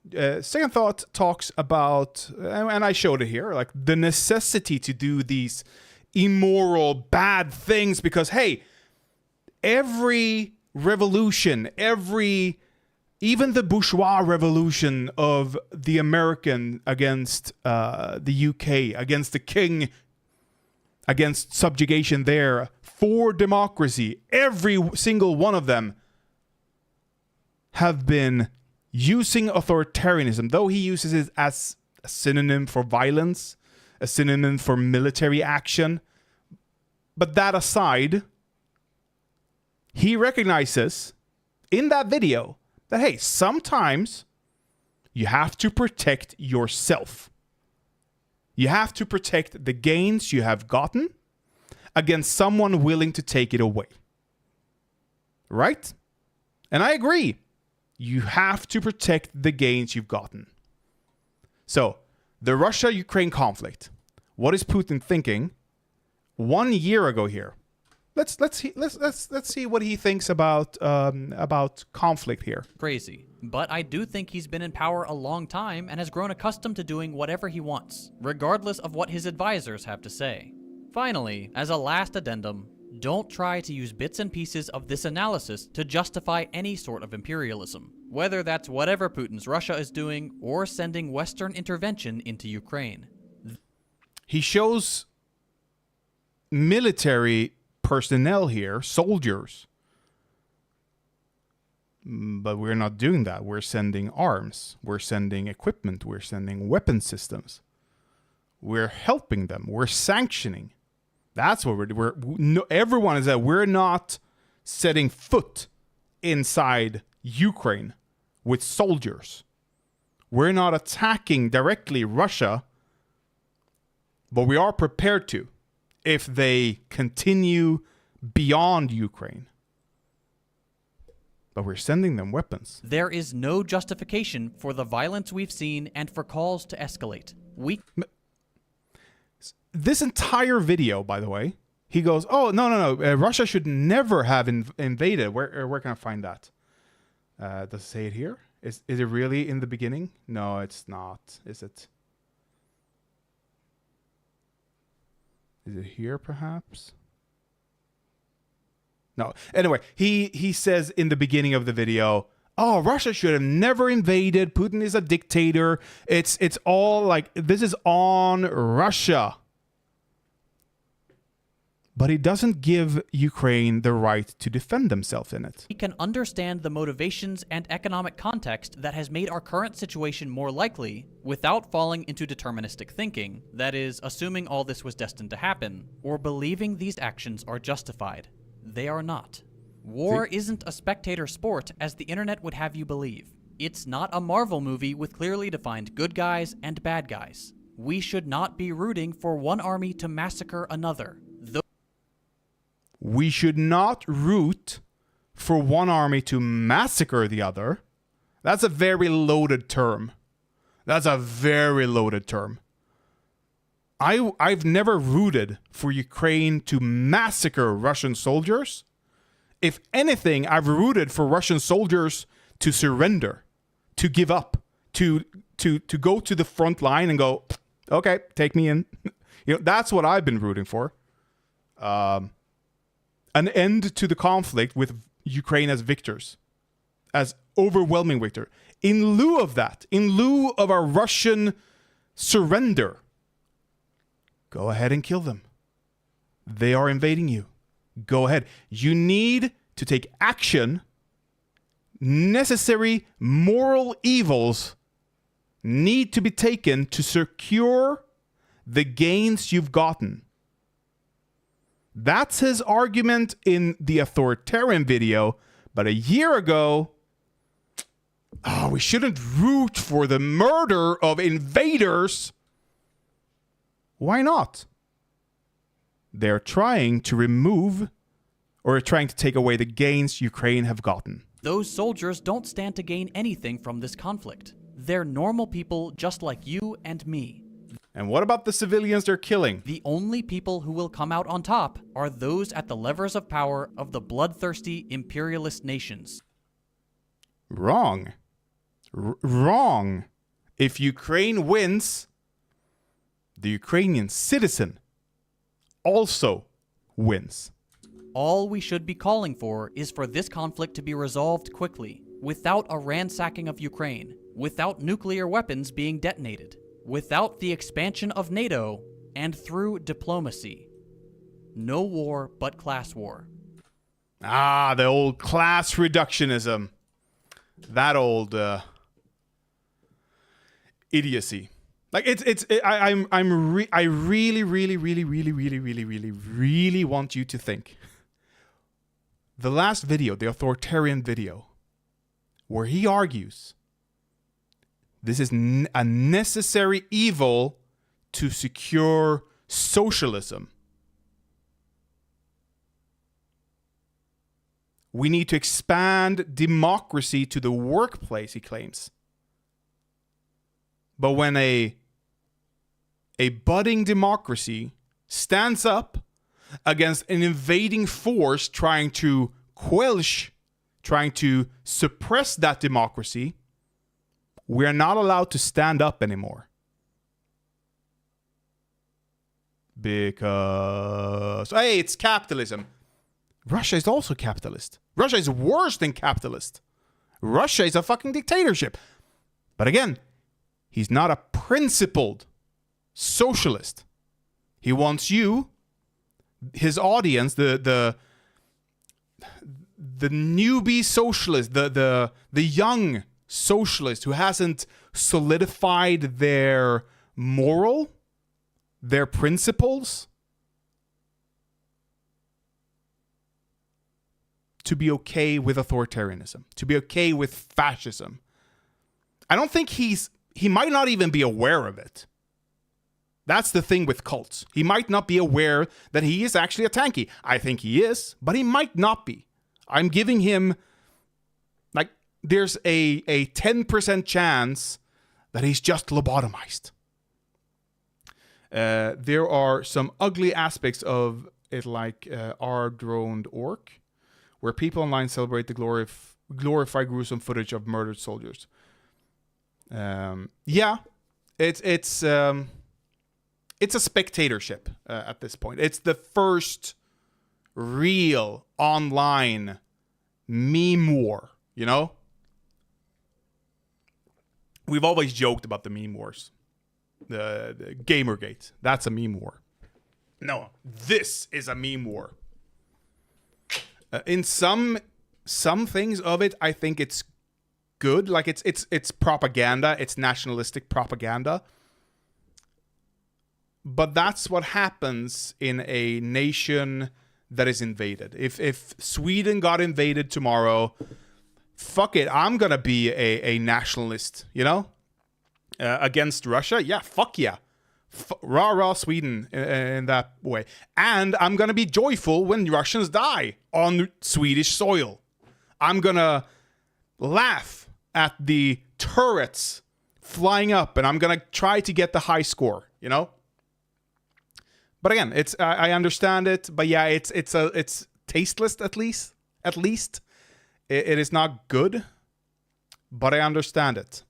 Second Thought talks about, and I showed it here, like the necessity to do these immoral, bad things because, hey, every revolution, even the bourgeois revolution of the American against the UK, against the king, against subjugation there, for democracy, every single one of them have been using authoritarianism, though he uses it as a synonym for violence, a synonym for military action. But that aside, he recognizes in that video that, hey, sometimes you have to protect yourself. You have to protect the gains you have gotten against someone willing to take it away. Right? And I agree. You have to protect the gains you've gotten. So, the Russia-Ukraine conflict. What is Putin thinking 1 year ago here? Let's see what he thinks about conflict here. crazy. But I do think he's been in power a long time and has grown accustomed to doing whatever he wants, regardless of what his advisors have to say. Finally, as a last addendum, don't try to use bits and pieces of this analysis to justify any sort of imperialism, whether that's whatever Putin's Russia is doing or sending Western intervention into Ukraine. He shows military personnel here, soldiers. But we're not doing that. We're sending arms. We're sending equipment. We're sending weapon systems. We're helping them. We're sanctioning. That's what everyone is that we're not setting foot inside Ukraine with soldiers. We're not attacking directly Russia, but we are prepared to if they continue beyond Ukraine. But we're sending them weapons. There is no justification for the violence we've seen and for calls to escalate. This entire video, by the way, he goes, "Oh no! Russia should never have invaded." Where can I find that? Does it say it here? Is it really in the beginning? No, it's not. Is it? Is it here, perhaps? No. Anyway, he says in the beginning of the video, "Oh, Russia should have never invaded. Putin is a dictator. It's all like this is on Russia." But he doesn't give Ukraine the right to defend themselves in it. We can understand the motivations and economic context that has made our current situation more likely without falling into deterministic thinking, that is, assuming all this was destined to happen, or believing these actions are justified. They are not. War isn't a spectator sport as the internet would have you believe. It's not a Marvel movie with clearly defined good guys and bad guys. We should not be rooting for one army to massacre another. We should not root for one army to massacre the other. That's a very loaded term. That's a very loaded term. I've never rooted for Ukraine to massacre Russian soldiers. If anything, I've rooted for Russian soldiers to surrender, to give up, to go to the front line and go, "Okay, take me in." That's what I've been rooting for. An end to the conflict with Ukraine as victors, as overwhelming victor. In lieu of that, in lieu of a Russian surrender, go ahead and kill them. They are invading you. Go ahead. You need to take action. Necessary moral evils need to be taken to secure the gains you've gotten. That's his argument in the authoritarian video. But a year ago, we shouldn't root for the murder of invaders. Why not? They're trying to remove or trying to take away the gains Ukraine have gotten. Those soldiers don't stand to gain anything from this conflict. They're normal people just like you and me. And what about the civilians they're killing? The only people who will come out on top are those at the levers of power of the bloodthirsty imperialist nations. Wrong. Wrong. If Ukraine wins, the Ukrainian citizen also wins. All we should be calling for is for this conflict to be resolved quickly, without a ransacking of Ukraine, without nuclear weapons being detonated, without the expansion of NATO, and through diplomacy. No war but class war. The old class reductionism. That old idiocy. Like I really want you to think. The last video, the authoritarian video, where he argues this is a necessary evil to secure socialism. We need to expand democracy to the workplace, he claims. But when a budding democracy stands up against an invading force trying to trying to suppress that democracy, we're not allowed to stand up anymore. Because, hey, it's capitalism. Russia is also capitalist. Russia is worse than capitalist. Russia is a fucking dictatorship. But again, he's not a principled socialist. He wants you, his audience, the newbie socialist, the young socialist who hasn't solidified their moral, their principles, to be okay with authoritarianism, to be okay with fascism. I don't think he might not even be aware of it. That's the thing with cults. He might not be aware that he is actually a tanky. I think he is, but he might not be. I'm giving him, like, there's a 10% chance that he's just lobotomized. There are some ugly aspects of it, like R-droned orc, where people online celebrate the glorify gruesome footage of murdered soldiers. Yeah, it's a spectatorship at this point. It's the first real online meme war, you know? We've always joked about the meme wars. The Gamergate, that's a meme war. No, this is a meme war. In some things of it, I think it's good. Like it's propaganda. It's nationalistic propaganda. But that's what happens in a nation that is invaded. If Sweden got invaded tomorrow, fuck it, I'm gonna be a nationalist. You know, against Russia. Yeah, fuck yeah. Rah Sweden in that way. And I'm going to be joyful when Russians die on Swedish soil. I'm going to laugh at the turrets flying up, and I'm going to try to get the high score, you know? But again, it's I understand it, but yeah, it's tasteless at least. It is not good, but I understand it.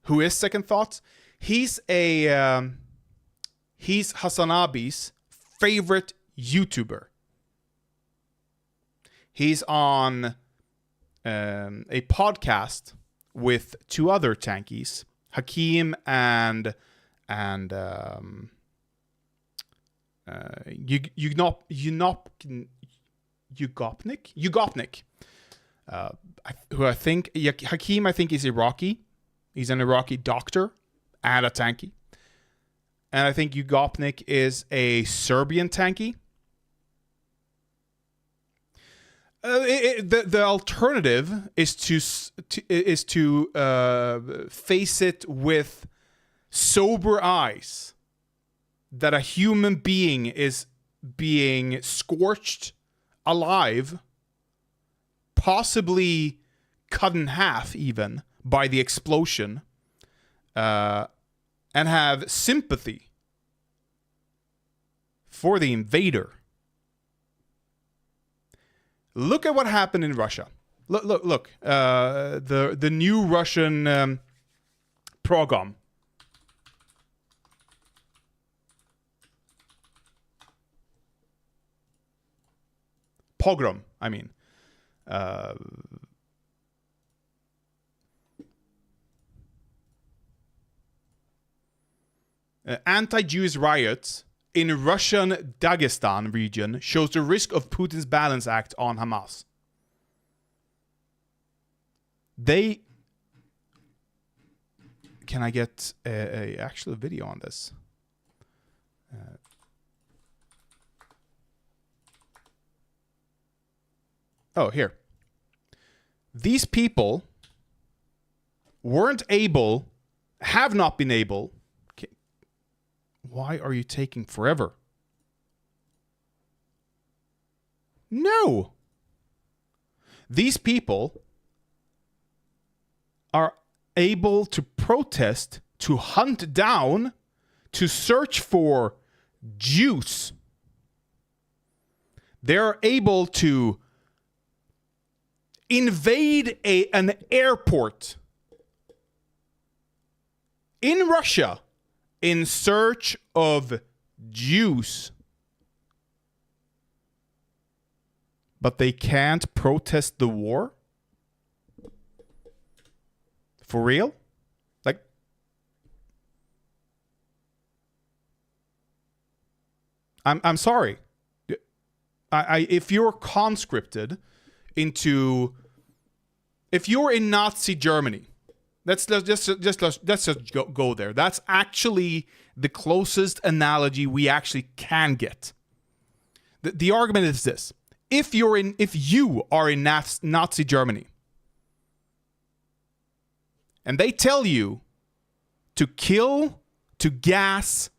Who is Second Thoughts? He's Hasanabi's favorite YouTuber. He's on a podcast with two other tankies, Hakeem and Ugopnik. Who I think Hakeem, I think, is Iraqi. He's an Iraqi doctor and a tanky. And I think Ugopnik is a Serbian tanky. The alternative is to face it with sober eyes that a human being is being scorched alive, possibly cut in half even, by the explosion, and have sympathy for the invader. Look at what happened in Russia. Look. The new Russian program. Pogrom, I mean. Anti-Jewish riots in Russian Dagestan region shows the risk of Putin's balance act on Hamas. Can I get a actual video on this? Oh, here. These people have not been able. Why are you taking forever? No. These people able to protest, to hunt down, to search for Jews. They're able to invade an airport in Russia in search of Jews. But they can't protest the war? For real? Like, I'm sorry. If you're conscripted into, if you're in Nazi Germany, let's just go there. That's actually the closest analogy we actually can get. The argument is this: if you are in Nazi Germany, and they tell you to kill, to gas,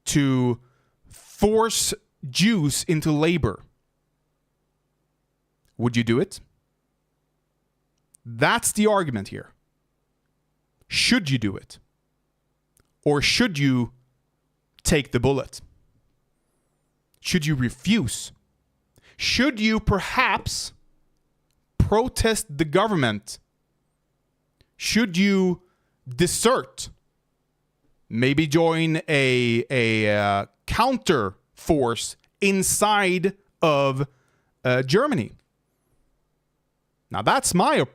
to force Jews into labor, would you do it? That's the argument here. Should you do it? Or should you take the bullet? Should you refuse? Should you perhaps protest the government? Should you desert? Maybe join a counter force inside of Germany. Now that's my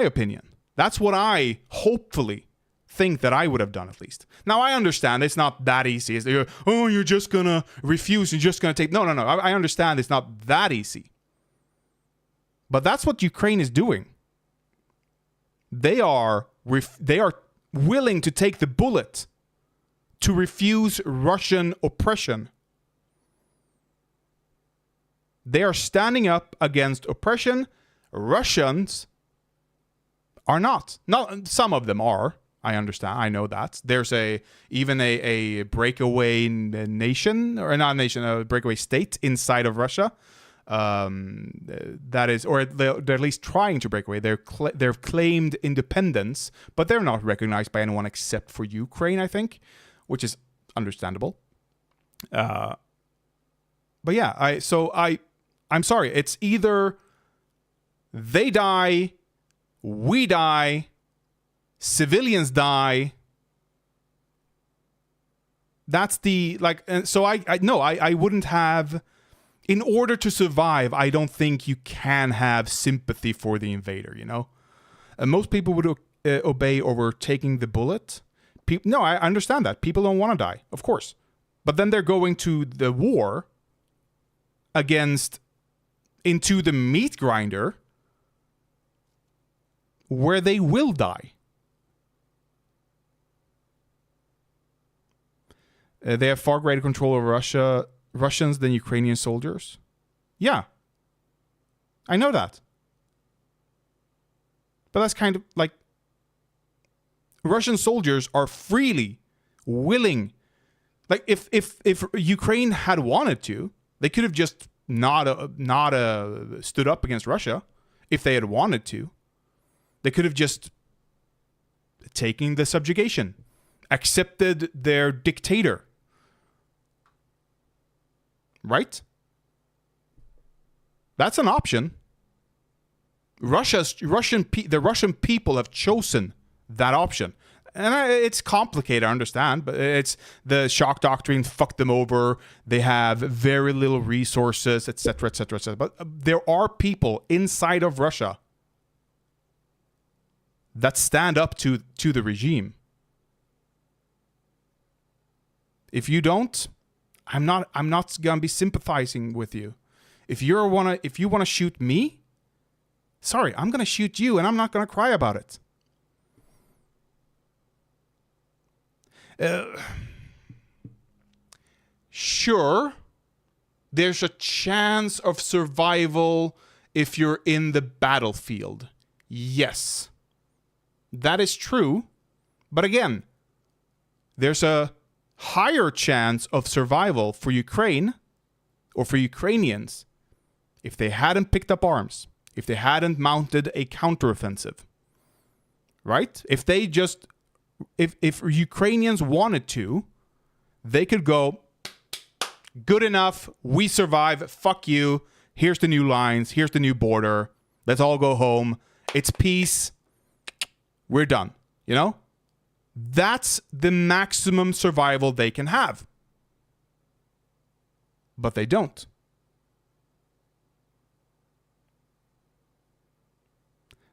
opinion. That's what I hopefully think that I would have done, at least. Now I understand it's not that easy. It's like, oh, you're just gonna refuse. You're just gonna take. No. I understand it's not that easy. But that's what Ukraine is doing. They are willing to take the bullet to refuse Russian oppression. They are standing up against oppression. Russians are not. No, some of them are. I understand. I know that. There's even a breakaway nation, or not a nation, a breakaway state inside of Russia. That is, or they're at least trying to break away. They've claimed independence, but they're not recognized by anyone except for Ukraine, I think, which is understandable. But yeah, I'm sorry. It's either they die, we die, civilians die. That's the, like, and so I wouldn't have, in order to survive, I don't think you can have sympathy for the invader, you know? Most people would obey over taking the bullet. No, I understand that. People don't want to die, of course. But then they're going to the war into the meat grinder, where they will die. They have far greater control over Russians than Ukrainian soldiers. Yeah. I know that. But that's kind of like, Russian soldiers are freely willing. Like, if Ukraine had wanted to, they could have just not stood up against Russia if they had wanted to. They could have just taken the subjugation, accepted their dictator. Right? That's an option. The Russian people have chosen that option. And it's complicated, I understand, but it's the shock doctrine fucked them over. They have very little resources, etc., etc., etc. But there are people inside of Russia that stand up to the regime. If you don't, I'm not gonna be sympathizing with you. If you wanna shoot me, sorry, I'm gonna shoot you, and I'm not gonna cry about it. Sure, there's a chance of survival if you're in the battlefield. Yes, that is true. But again, there's a higher chance of survival for Ukraine or for Ukrainians if they hadn't picked up arms, if they hadn't mounted a counteroffensive, right? If they just, if Ukrainians wanted to, they could go, good enough, we survive, fuck you, here's the new lines, here's the new border, let's all go home, it's peace, we're done, you know? That's the maximum survival they can have. But they don't.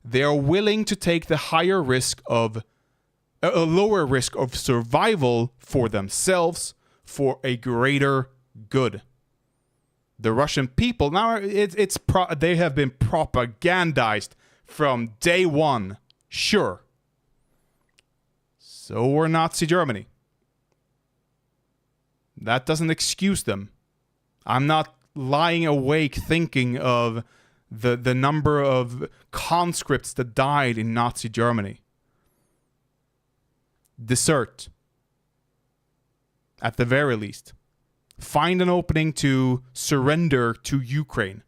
They are willing to take the higher risk of, a lower risk of survival for themselves for a greater good. The Russian people, now they have been propagandized from day one, sure. So were Nazi Germany. That doesn't excuse them. I'm not lying awake thinking of the number of conscripts that died in Nazi Germany. Desert. At the very least. Find an opening to surrender to Ukraine.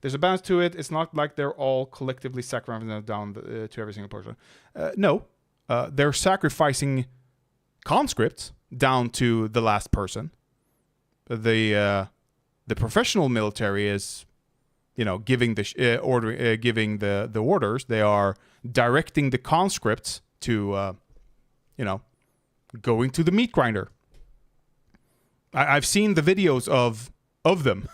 There's a balance to it. It's not like they're all collectively sacrificing down to every single person. No. They're sacrificing conscripts down to the last person. The professional military is, giving the giving the orders. They are directing the conscripts to, going to the meat grinder. I've seen the videos of them.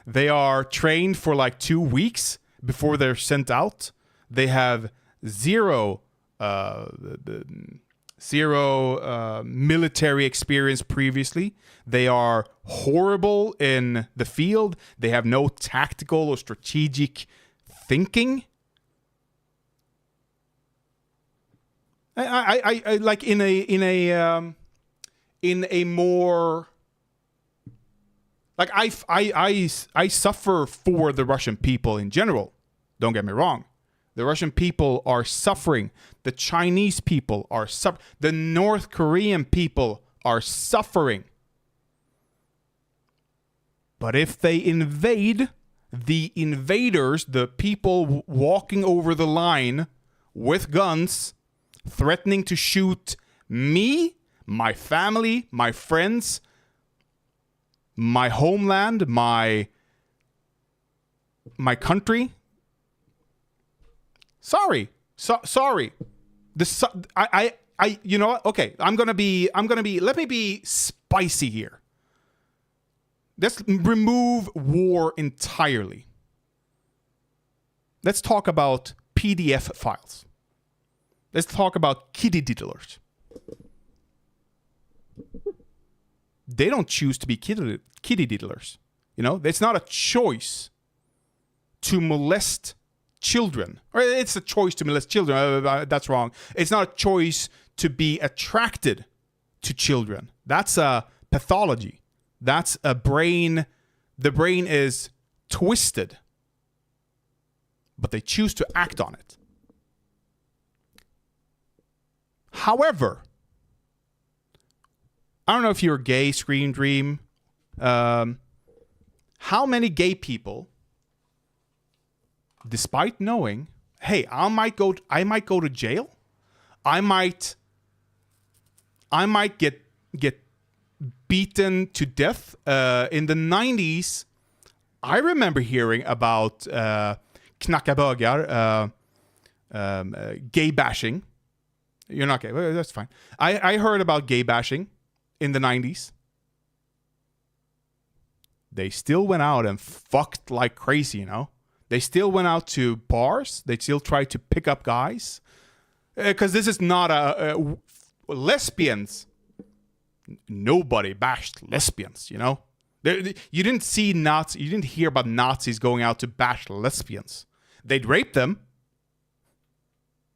They are trained for like 2 weeks before they're sent out. They have zero military experience previously. They are horrible in the field. They have no tactical or strategic thinking. I like in a more, like I suffer for the Russian people in general. Don't get me wrong. The Russian people are suffering. The Chinese people are suffering. The North Korean people are suffering. But if they invade, the invaders, the people walking over the line with guns, threatening to shoot me, my family, my friends, my homeland, my country. Sorry. You know what? Okay, let me be spicy here. Let's remove war entirely. Let's talk about PDF files. Let's talk about kitty diddlers. They don't choose to be kitty diddlers. It's not a choice to molest children. Or it's a choice to molest children. That's wrong. It's not a choice to be attracted to children. That's a pathology. That's a brain. The brain is twisted. But they choose to act on it. However, I don't know if you're gay, Scream Dream. How many gay people, despite knowing, hey, I might go to jail. I might get beaten to death. In the 90s, I remember hearing about knacka bögar, gay bashing. You're not gay. Well, that's fine. I heard about gay bashing in the 90s. They still went out and fucked like crazy, They still went out to bars. They still tried to pick up guys. Because this is not lesbians. Nobody bashed lesbians, You didn't see Nazis. You didn't hear about Nazis going out to bash lesbians. They'd rape them.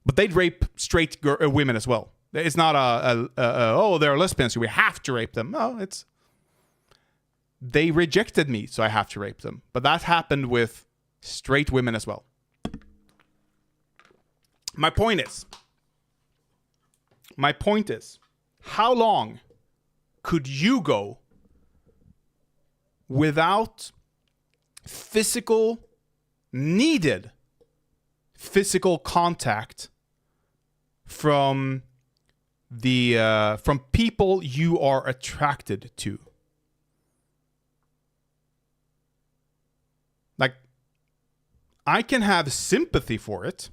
But they'd rape straight women as well. It's not oh, they're lesbians, so we have to rape them. No, it's they rejected me, so I have to rape them. But that happened with straight women as well. My point is, how long could you go without physical, needed physical contact from from people you are attracted to. Like, I can have sympathy for it.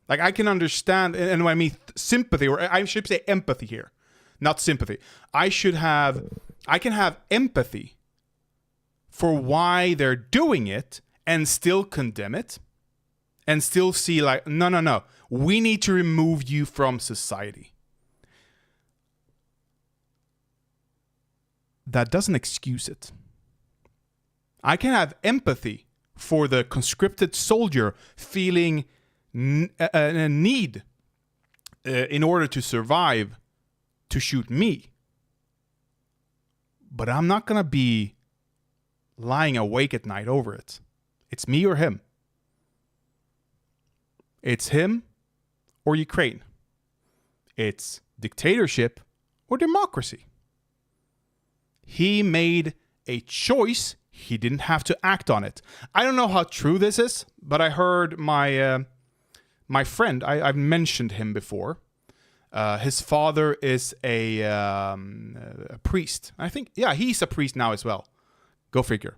Like, I can understand, and when I mean sympathy, or I should say empathy here, not sympathy. I can have empathy for why they're doing it and still condemn it and still see like, no. We need to remove you from society. That doesn't excuse it. I can have empathy for the conscripted soldier feeling a need in order to survive to shoot me. But I'm not going to be lying awake at night over it. It's me or him. It's him or Ukraine. It's dictatorship or democracy. He made a choice. He didn't have to act on it. I don't know how true this is, but I heard my friend, I've mentioned him before. His father is a priest. I think, yeah, he's a priest now as well. Go figure.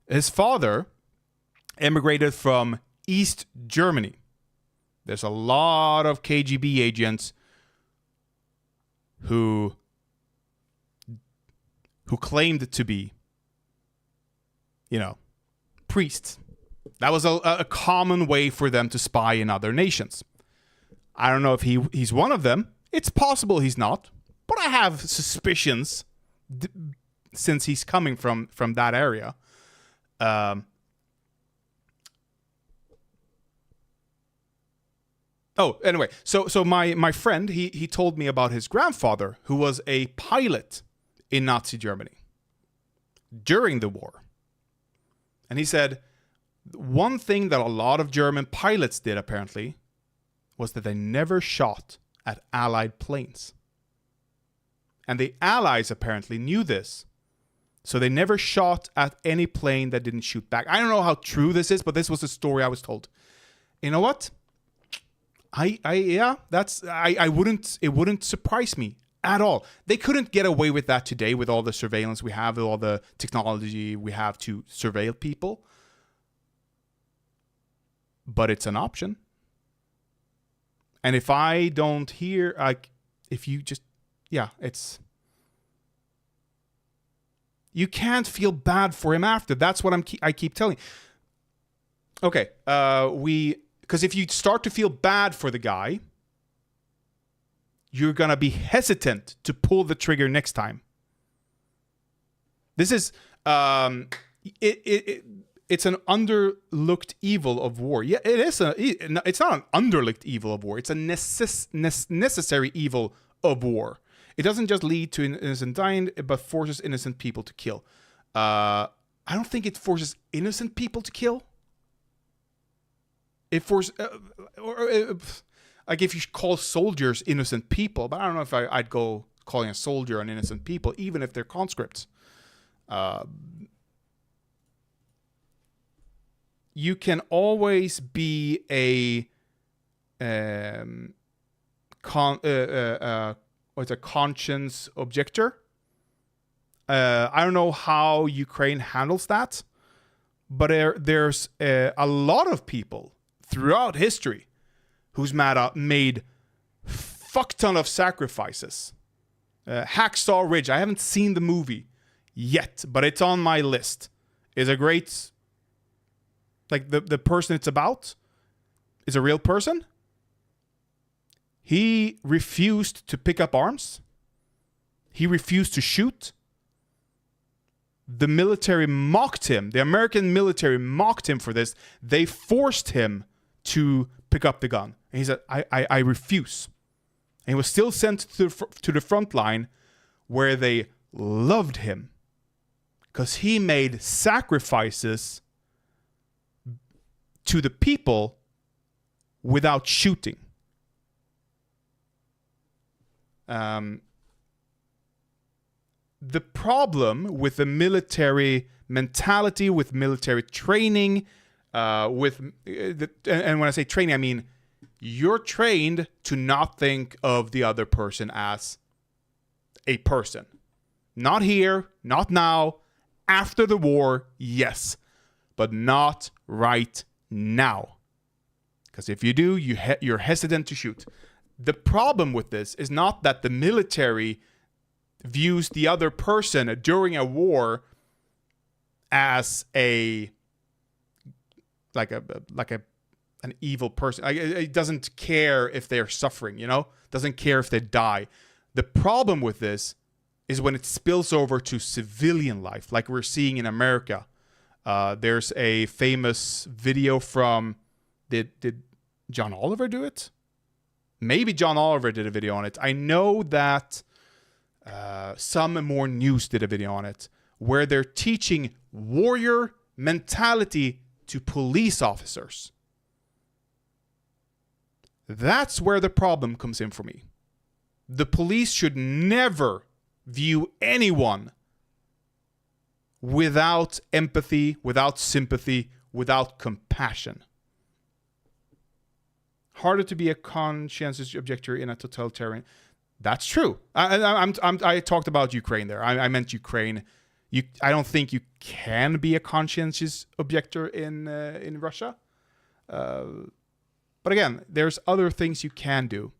His father emigrated from East Germany. There's a lot of KGB agents who claimed to be, priests. That was a common way for them to spy in other nations. I don't know if he's one of them. It's possible he's not, but I have suspicions since he's coming from that area. Anyway, so my friend, he told me about his grandfather, who was a pilot in Nazi Germany during the war. And he said, one thing that a lot of German pilots did apparently was that they never shot at Allied planes. And the Allies apparently knew this. So they never shot at any plane that didn't shoot back. I don't know how true this is, but this was the story I was told. You know what? It wouldn't surprise me at all. They couldn't get away with that today with all the surveillance we have, with all the technology we have to surveil people. But it's an option. And if I don't hear, you can't feel bad for him after. That's what I keep telling. Okay, because if you start to feel bad for the guy, you're going to be hesitant to pull the trigger next time. This is, it's an underlooked evil of war. Yeah, it is. It's not an underlooked evil of war. It's a necessary evil of war. It doesn't just lead to innocent dying, but forces innocent people to kill. I don't think it forces innocent people to kill. It forces... like if you call soldiers innocent people, but I don't know if I'd go calling a soldier an innocent people, even if they're conscripts. You can always be a conscience objector. I don't know how Ukraine handles that, but there's a lot of people throughout history who's made fuck ton of sacrifices. Hacksaw Ridge, I haven't seen the movie yet, but it's on my list. Is a great, like the person it's about is a real person. He refused to pick up arms. He refused to shoot. The military mocked him. The American military mocked him for this. They forced him to pick up the gun. And he said, I refuse. And he was still sent to the front line where they loved him because he made sacrifices to the people without shooting. The problem with the military mentality, with military training, and when I say training, I mean you're trained to not think of the other person as a person. Not here, not now. After the war, yes, but not right now. Because if you do, you're hesitant to shoot. The problem with this is not that the military views the other person during a war as an evil person. It doesn't care if they're suffering, doesn't care if they die. The problem with this is when it spills over to civilian life, like we're seeing in America. There's a famous video from, did John Oliver do it? Maybe John Oliver did a video on it. I know that Some More News did a video on it, where they're teaching warrior mentality to police officers. That's where the problem comes in for me. The police should never view anyone without empathy, without sympathy, without compassion. Harder to be a conscientious objector in a totalitarian. That's true. I talked about Ukraine there. I meant Ukraine. I don't think you can be a conscientious objector in Russia. But again, there's other things you can do.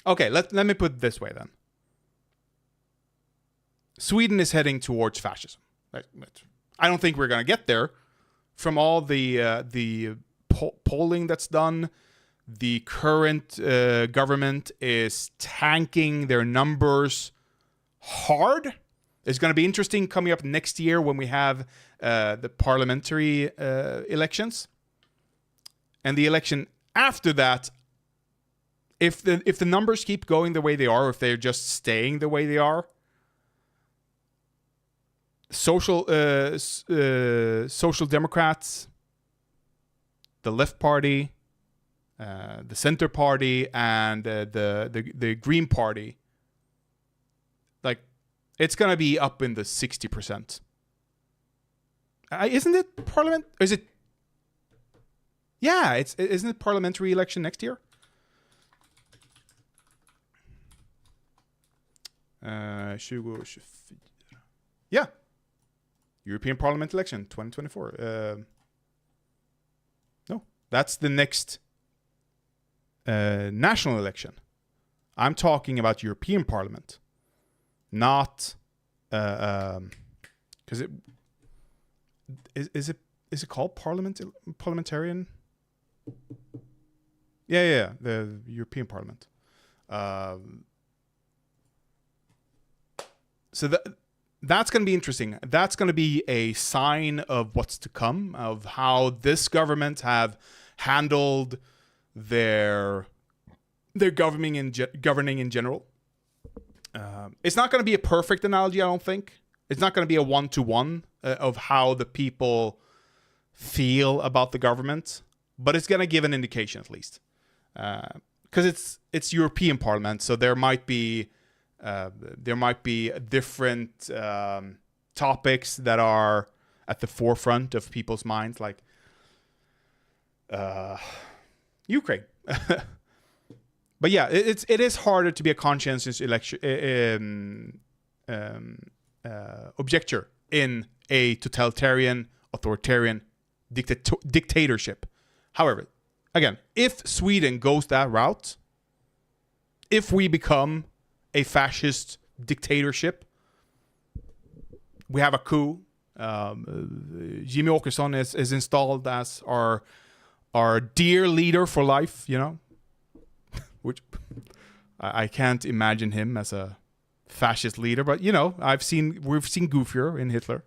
Okay, let me put it this way then. Sweden is heading towards fascism. I don't think we're going to get there. From all the polling that's done, the current government is tanking their numbers hard. It's going to be interesting coming up next year when we have the parliamentary elections. And the election after that, if the numbers keep going the way they are, or if they're just staying the way they are, Social Democrats, the Left Party, the Center Party, and the Green Party, like, it's gonna be up in the 60%. Isn't it parliament? Is it? Yeah, isn't it parliamentary election next year? Yeah. European Parliament election 2024. No, that's the next national election. I'm talking about European Parliament, not because is it called parliamentarian? Yeah, the European Parliament. So that's going to be interesting. That's going to be a sign of what's to come, of how this government have handled their governing in general. It's not going to be a perfect analogy, I don't think. It's not going to be a one-to-one of how the people feel about the government, but it's going to give an indication at least. Because it's European Parliament, so there might be different topics that are at the forefront of people's minds, like Ukraine. But yeah, it is harder to be a conscientious objector in a totalitarian, authoritarian dictatorship. However, again, if Sweden goes that route, if we become a fascist dictatorship, we have a coup. Jimmy Åkesson is installed as our dear leader for life, which I can't imagine him as a fascist leader, but we've seen goofier in Hitler.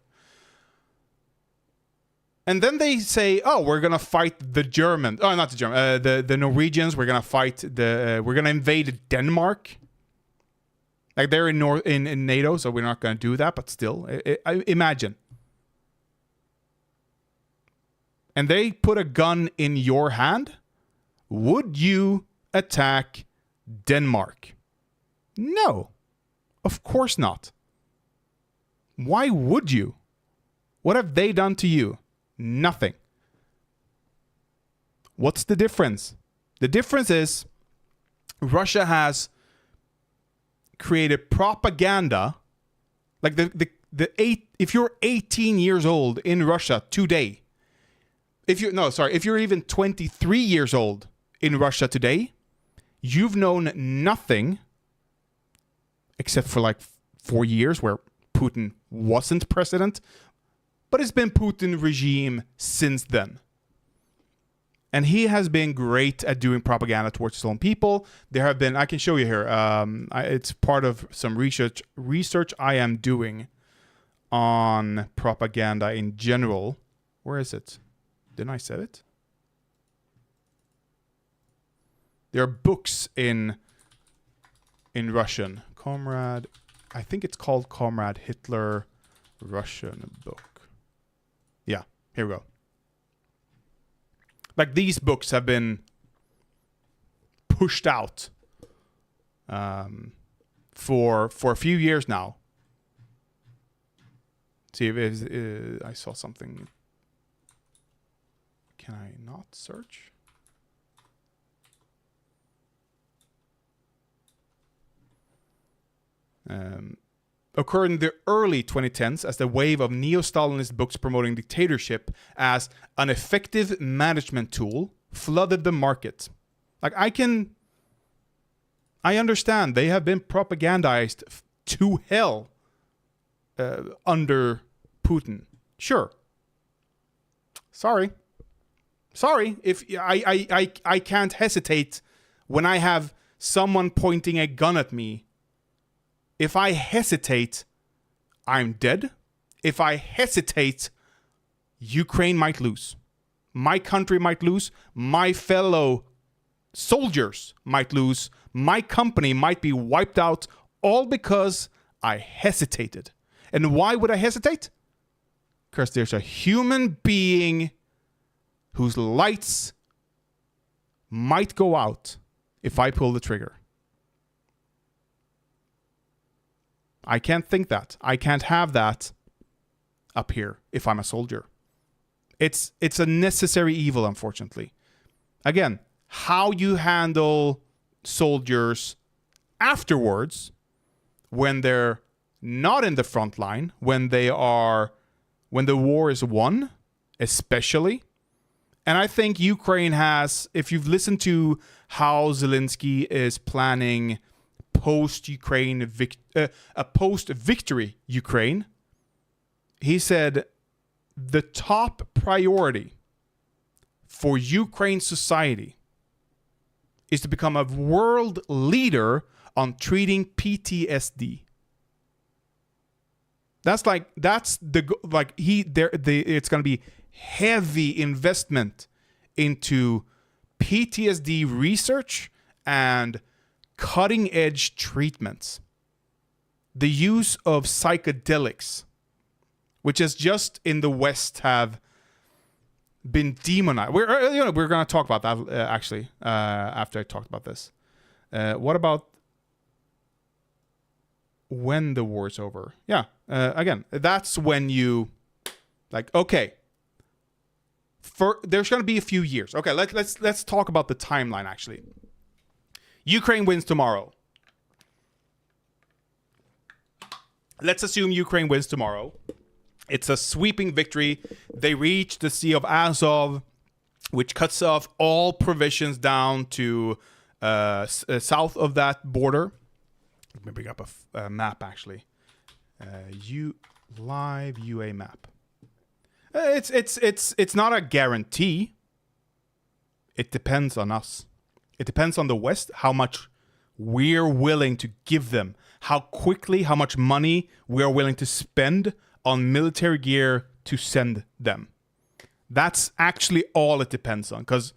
And then they say, "Oh, we're gonna fight the Germans. Oh, not the Germans. The Norwegians. We're gonna fight we're gonna invade Denmark. Like, they're in NATO, so we're not gonna do that. But still, imagine. And they put a gun in your hand. Would you attack Denmark? No, of course not. Why would you? What have they done to you? Nothing. What's the difference? The difference is Russia has created propaganda. Like if you're 18 years old in Russia today, if you're even 23 years old in Russia today, you've known nothing except for like 4 years where Putin wasn't president, but it's been Putin regime since then. And he has been great at doing propaganda towards his own people. There have been, I can show you here. It's part of some research I am doing on propaganda in general. Where is it? Didn't I say it? There are books in Russian. Comrade, I think it's called Comrade Hitler Russian book. Yeah, here we go. Like these books have been pushed out for a few years now. See if I saw something. Can I not search? Occurred in the early 2010s as the wave of neo-Stalinist books promoting dictatorship as an effective management tool flooded the market. Like I understand they have been propagandized to hell under Putin. Sure. Sorry if I can't hesitate when I have someone pointing a gun at me. If I hesitate, I'm dead. If I hesitate, Ukraine might lose. My country might lose. My fellow soldiers might lose. My company might be wiped out, all because I hesitated. And why would I hesitate? Because there's a human being whose lights might go out if I pull the trigger. I can't think that. I can't have that up here if I'm a soldier. It's a necessary evil, unfortunately. Again, how you handle soldiers afterwards when they're not in the front line, when the war is won, especially. And I think Ukraine has, if you've listened to how Zelensky is planning post-Ukraine, a post-victory Ukraine, he said the top priority for Ukraine society is to become a world leader on treating PTSD. It's going to be heavy investment into PTSD research and cutting edge treatments. The use of psychedelics, which is just in the West have been demonized. We're going to talk about that actually after I talked about this. What about when the war is over? Yeah, again, that's when you okay. There's going to be a few years. Okay, let's talk about the timeline actually. Ukraine wins tomorrow. Let's assume Ukraine wins tomorrow. It's a sweeping victory. They reach the Sea of Azov, which cuts off all provisions down to south of that border. Let me bring up a map, actually. Live UA map. It's not a guarantee. It depends on us. It depends on the West, how much we're willing to give them, how quickly, how much money we're willing to spend on military gear to send them. That's actually all it depends on, because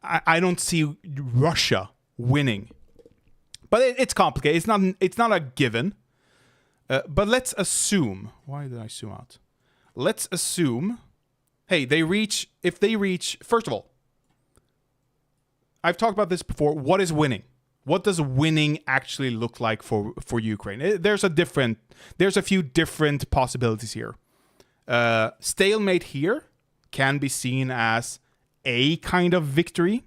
I don't see Russia winning. But it's complicated. It's not a given. But let's assume. Why did I zoom out? Let's assume. Hey, if they reach. First of all, I've talked about this before. What is winning? What does winning actually look like for Ukraine? There's a few different possibilities here. Stalemate here can be seen as a kind of victory.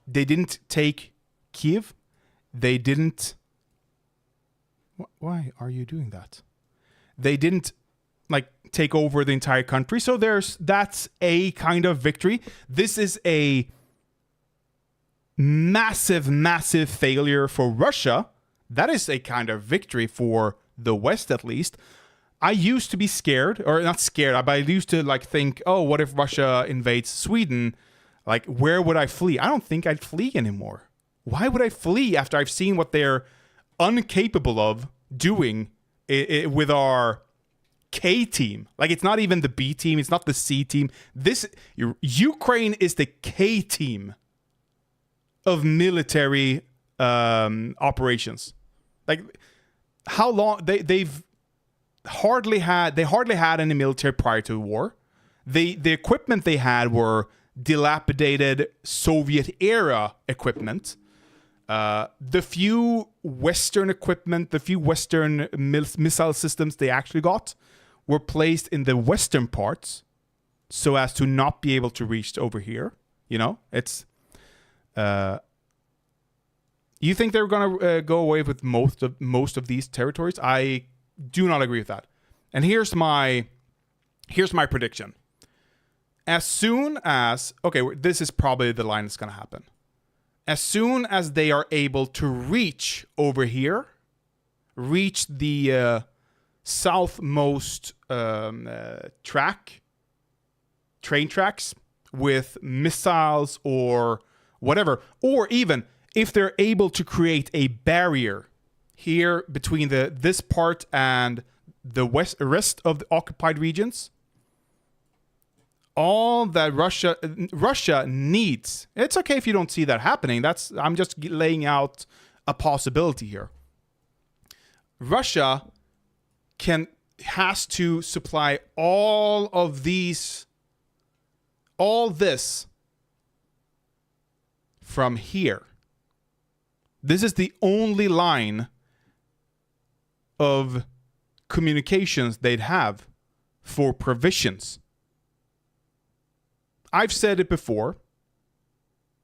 They didn't take Kiev. They didn't... Why are you doing that? They didn't take over the entire country. So that's a kind of victory. This is a massive failure for Russia. That is a kind of victory for the West, at least. I used to be scared, or not scared, but I used to think, oh, what if Russia invades Sweden? Where would I flee? I don't think I'd flee anymore. Why would I flee after I've seen what they're incapable of doing with our K team? It's not even the B team. It's not the C team. Ukraine is the K team of military operations. How long they've hardly had any military prior to the war. The equipment they had were dilapidated Soviet era equipment. The few Western equipment, the few Western missile systems they actually got were placed in the western parts so as to not be able to reach over here. It's... you think they're going to go away with most of these territories? I do not agree with that. And here's my prediction. As soon as... Okay, this is probably the line that's going to happen. As soon as they are able to reach over here, reach the southmost train tracks with missiles or whatever, or even if they're able to create a barrier here between this part and the rest of the occupied regions, all that Russia needs. It's okay if you don't see that happening. I'm just laying out a possibility here. Russia has to supply all this from here. This is the only line of communications they'd have for provisions. I've said it before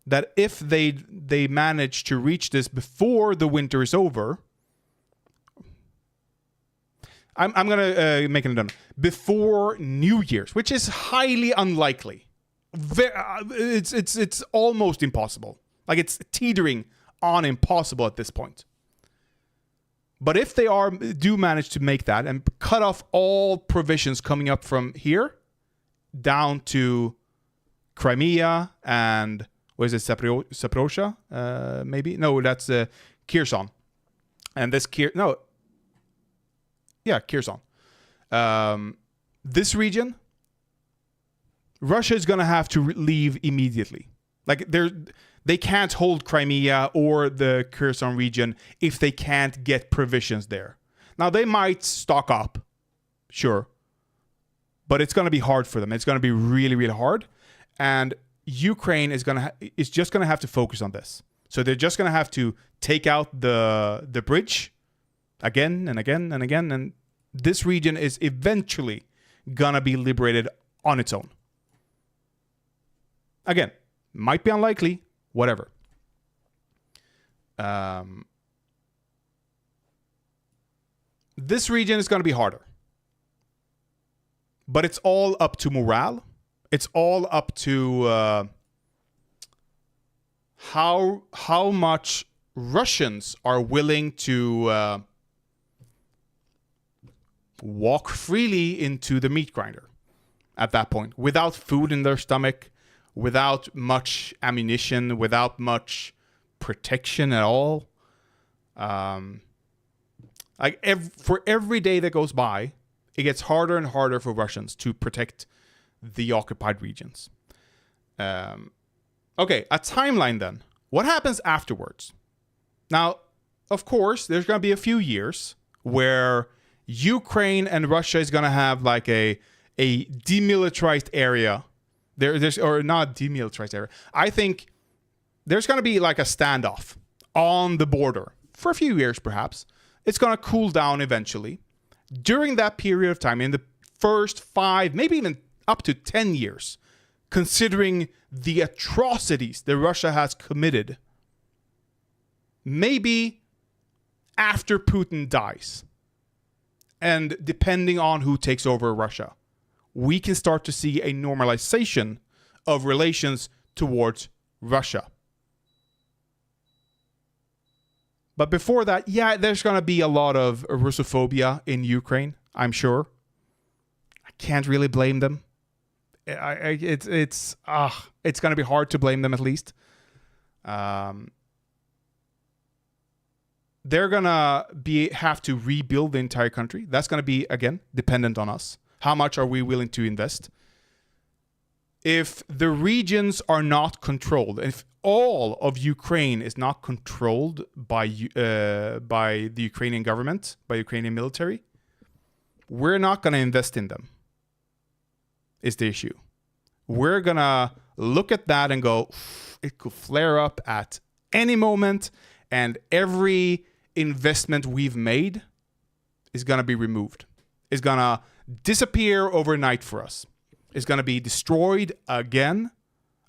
that if they manage to reach this before the winter is over, I'm gonna make it done before New Year's, which is highly unlikely. It's almost impossible. It's teetering on impossible at this point. But if they do manage to make that and cut off all provisions coming up from here down to Crimea and what is it, Zaporozhye? Maybe no, that's Kherson, and this Kherson. This region, Russia is gonna have to leave immediately. They can't hold Crimea or the Kherson region if they can't get provisions there. Now, they might stock up, sure, but it's going to be hard for them. It's going to be really, really hard. And Ukraine is just going to have to focus on this. So they're just going to have to take out the bridge again and again and again. And this region is eventually going to be liberated on its own. Again, might be unlikely. Whatever. This region is going to be harder. But it's all up to morale. It's all up to how much Russians are willing to walk freely into the meat grinder at that point, without food in their stomach, without much ammunition, without much protection at all. For every day that goes by, it gets harder and harder for Russians to protect the occupied regions. Okay, a timeline then. What happens afterwards? Now, of course, there's going to be a few years where Ukraine and Russia is going to have a demilitarized area. There's or not demilitarized area. I think there's going to be a standoff on the border for a few years, perhaps. It's going to cool down eventually. During that period of time, in the first 5, maybe even up to 10 years, considering the atrocities that Russia has committed, maybe after Putin dies, and depending on who takes over Russia, we can start to see a normalization of relations towards Russia. But before that, yeah, there's going to be a lot of Russophobia in Ukraine, I'm sure. I can't really blame them. It's going to be hard to blame them, at least. They're going to have to rebuild the entire country. That's going to be, again, dependent on us. How much are we willing to invest? If the regions are not controlled, if all of Ukraine is not controlled by the Ukrainian government, by Ukrainian military, we're not going to invest in them, is the issue. We're going to look at that and go, it could flare up at any moment, and every investment we've made is going to be removed. It's going to disappear overnight for us. It's going to be destroyed again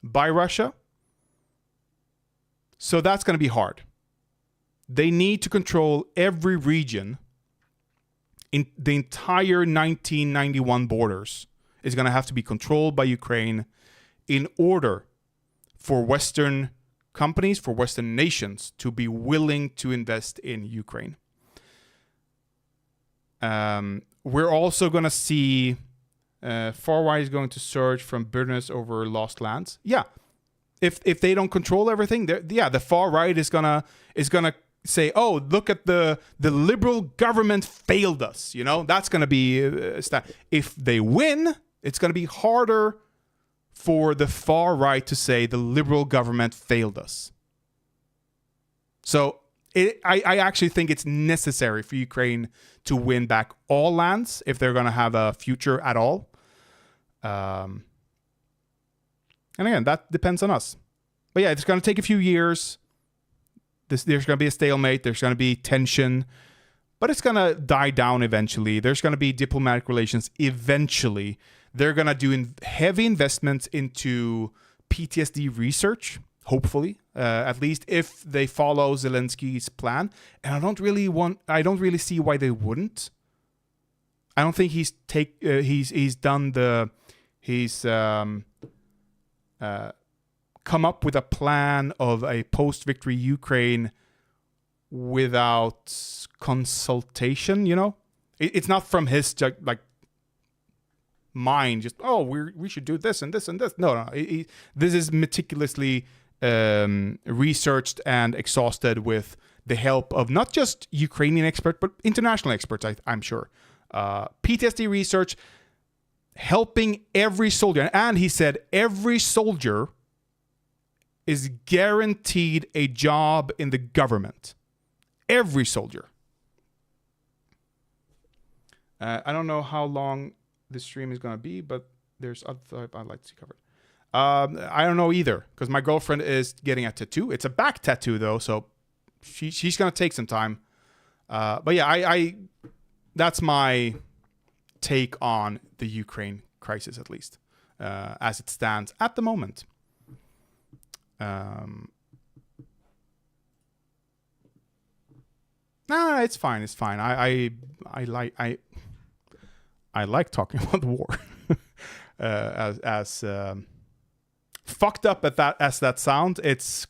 by Russia. So that's going to be hard. They need to control every region. In the entire 1991 borders is going to have to be controlled by Ukraine in order for Western companies, for Western nations to be willing to invest in Ukraine. We're also going to see far right is going to surge from bitterness over lost lands. Yeah, if they don't control everything, the far right is gonna say, oh, look at the liberal government failed us. You know, that's gonna be if they win, it's gonna be harder for the far right to say the liberal government failed us. So I actually think it's necessary for Ukraine to win back all lands if they're going to have a future at all. And again, that depends on us. But yeah, it's going to take a few years. There's going to be a stalemate. There's going to be tension. But it's going to die down eventually. There's going to be diplomatic relations eventually. They're going to do heavy investments into PTSD research, hopefully. At least if they follow Zelensky's plan. And I don't really see why they wouldn't. I don't think he's come up with a plan of a post-victory Ukraine without consultation, you know? It's not from his mind, just, oh, we should do this and this and this. No. This is meticulously researched and exhausted with the help of not just Ukrainian experts, but international experts, I'm sure. PTSD research, helping every soldier. And he said every soldier is guaranteed a job in the government. Every soldier. I don't know how long this stream is going to be, but there's other stuff I'd like to see covered. I don't know either, because my girlfriend is getting a tattoo. It's a back tattoo, though, so she's going to take some time. But yeah, I that's my take on the Ukraine crisis, at least, as it stands at the moment. Nah, it's fine. It's fine. I like talking about the war. As fucked up as that sound, it's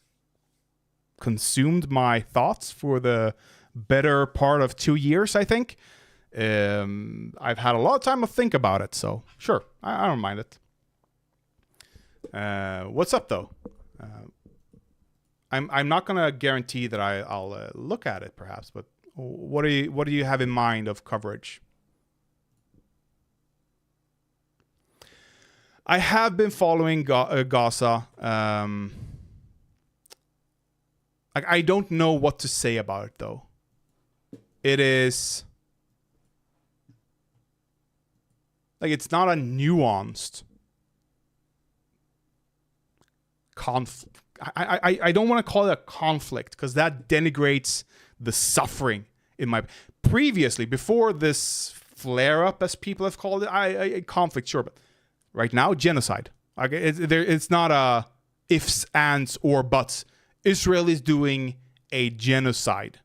consumed my thoughts for the better part of 2 years, I think. I've had a lot of time to think about it, so sure, I don't mind it. What's up, though? I'm not gonna guarantee that I'll look at it, perhaps, but what do you have in mind of coverage? I have been following Gaza. I don't know what to say about it, though. It is it's not a nuanced conflict. I don't want to call it a conflict because that denigrates the suffering in my previously before this flare up, as people have called it. I conflict, sure, but right now genocide. Okay, it's not a ifs, ands, or buts. Israel is doing a genocide,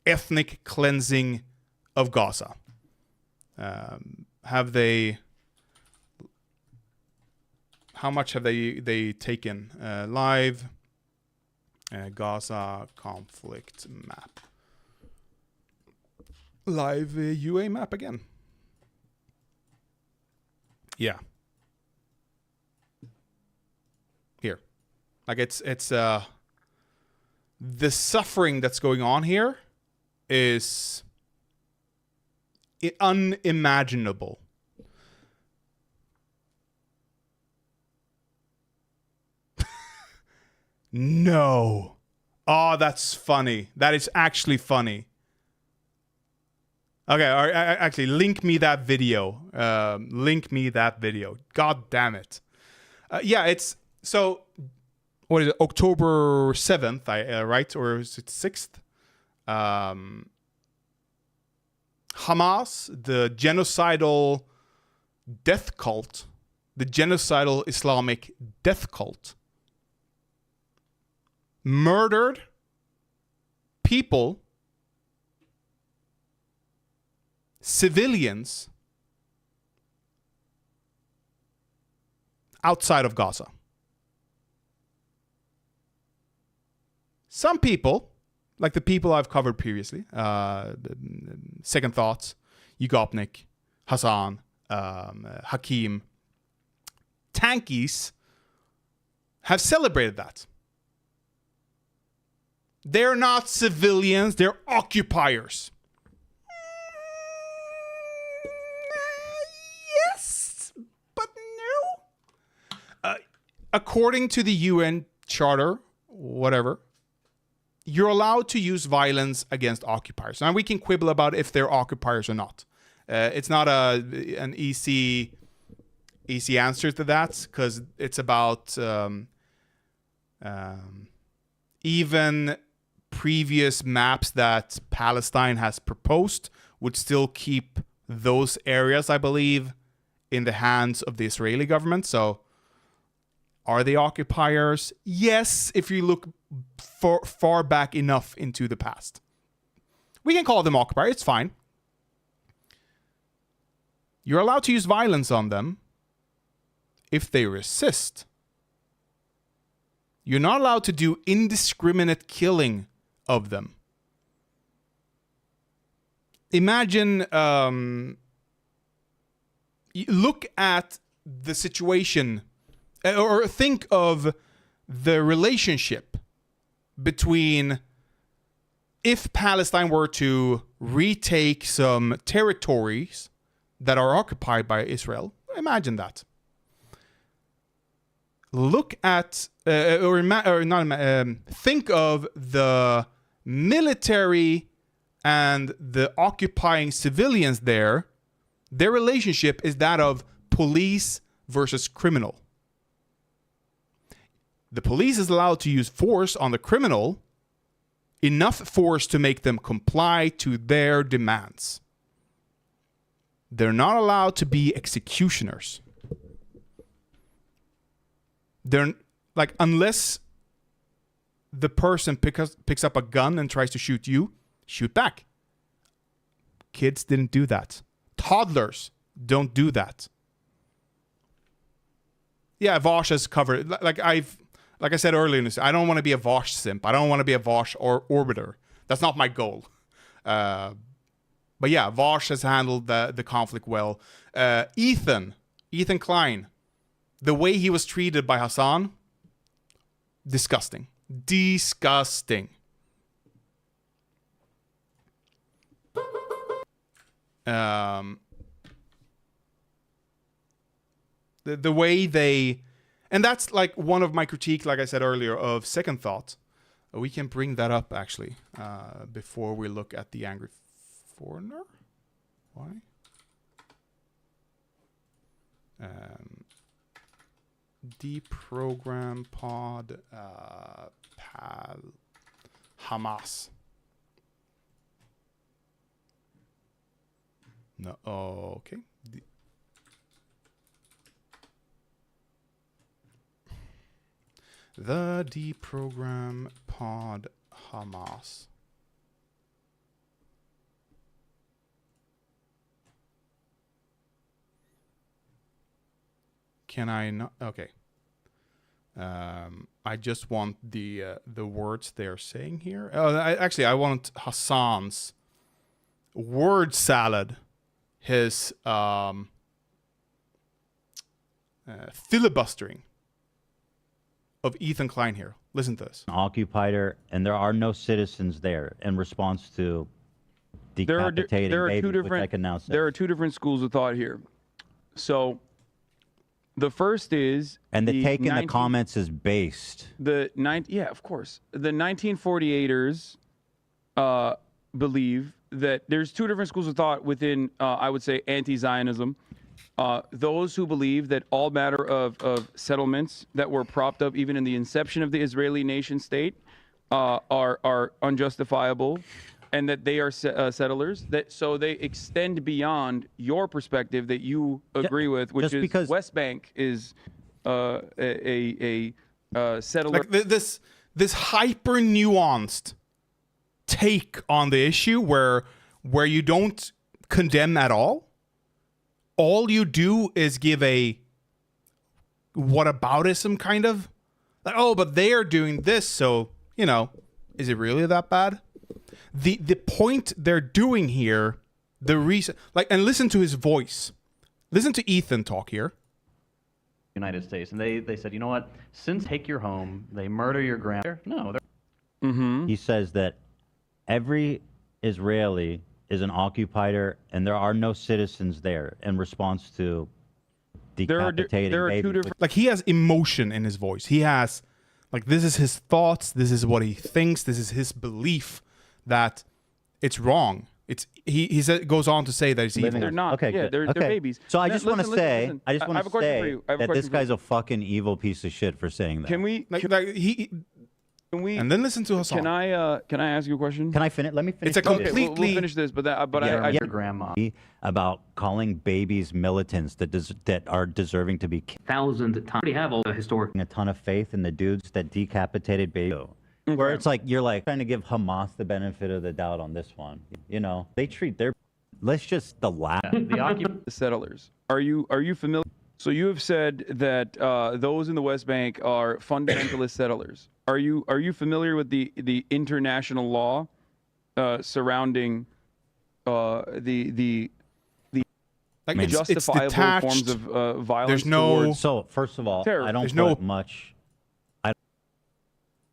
ethnic cleansing of Gaza. Have they? How much have they taken? Live Gaza conflict map. Live UA map again. Yeah. Here. Like it's the suffering that's going on here is unimaginable. No. Oh, that's funny. That is actually funny. Okay, actually, link me that video. Link me that video. God damn it. Yeah, it's... So, what is it? October 7th, right? Or is it 6th? Hamas, the genocidal death cult, the genocidal Islamic death cult, murdered people, civilians, outside of Gaza. Some people, like the people I've covered previously, Second Thoughts, Yugopnik, Hassan, Hakim, Tankies, have celebrated that. They're not civilians, they're occupiers. Yes, but no. According to the UN Charter, whatever, you're allowed to use violence against occupiers. Now, we can quibble about if they're occupiers or not. It's not an easy answer to that, because it's about even previous maps that Palestine has proposed would still keep those areas, I believe, in the hands of the Israeli government. So, are they occupiers? Yes, if you look far back enough into the past. We can call them occupiers, it's fine. You're allowed to use violence on them if they resist. You're not allowed to do indiscriminate killing of them. Imagine, look at the situation, or think of the relationship between if Palestine were to retake some territories that are occupied by Israel. Imagine that. Look at, think of the military and the occupying civilians there. Their relationship is that of police versus criminal. The police is allowed to use force on the criminal, enough force to make them comply to their demands. They're not allowed to be executioners. They're like, unless the person picks up a gun and tries to shoot you, shoot back. Kids didn't do that. Toddlers don't do that. Yeah, Vosh has covered. Like I said earlier in this, I don't want to be a Vosh simp. I don't want to be a Vosh orbiter. That's not my goal. But yeah, Vosh has handled the conflict well. Ethan Klein, the way he was treated by Hassan, disgusting. Disgusting. The way they... And that's like one of my critiques, like I said earlier, of Second Thought. We can bring that up, actually, before we look at the Angry Foreigner. Why? deprogram pod Hamas. No. Okay. The deprogram pod Hamas. Can I not? Okay. I just want the words they're saying here. Oh, I want Hassan's word salad. His filibustering of Ethan Klein here. Listen to this. Occupied, and there are no citizens there in response to decapitating babies, which I can now say. There are two different schools of thought here. So the first is, and the take in the comments is based. Yeah, of course. The 1948ers believe that there's two different schools of thought within, I would say, anti-Zionism. Those who believe that all matter of settlements that were propped up even in the inception of the Israeli nation state are unjustifiable, and that they are settlers. So they extend beyond your perspective that you agree with, which is because West Bank is a settler. Like this hyper nuanced take on the issue where you don't condemn at all. All you do is give a whataboutism kind of, like, oh, but they are doing this, so, you know, is it really that bad? The point they're doing here, the reason, like, and listen to his voice. Listen to Ethan talk here. United States, and they said, you know what? Since take your home, they murder your grandmother. No, He says that every Israeli is an occupier, and there are no citizens there in response to decapitating there are babies. two different. Like, he has emotion in his voice. He has, like, this is his thoughts. This is what he thinks. This is his belief that it's wrong. He goes on to say that it's evil. They're not. Okay, yeah, good. they're babies. So I just want to say, I have a question for you. that this guy's a fucking evil piece of shit for saying that. Can we? Can we? And then listen to Hassan. Can I ask you a question? Can I finish? Let me finish. It's a Okay, completely. we'll finish this, but your grandma. About calling babies militants that are deserving to be killed. 1,000 times. We already have all the historic. A ton of faith in the dudes that decapitated babies. Where it's like you're like trying to give Hamas the benefit of the doubt on this one. You know, they treat their. Let's just the settlers. Are you familiar? So you have said that those in the West Bank are fundamentalist settlers. Are you familiar with the international law surrounding the like, it's justifiable detached. forms of violence? There's no. towards So first of all, terror. I don't There's put no- much.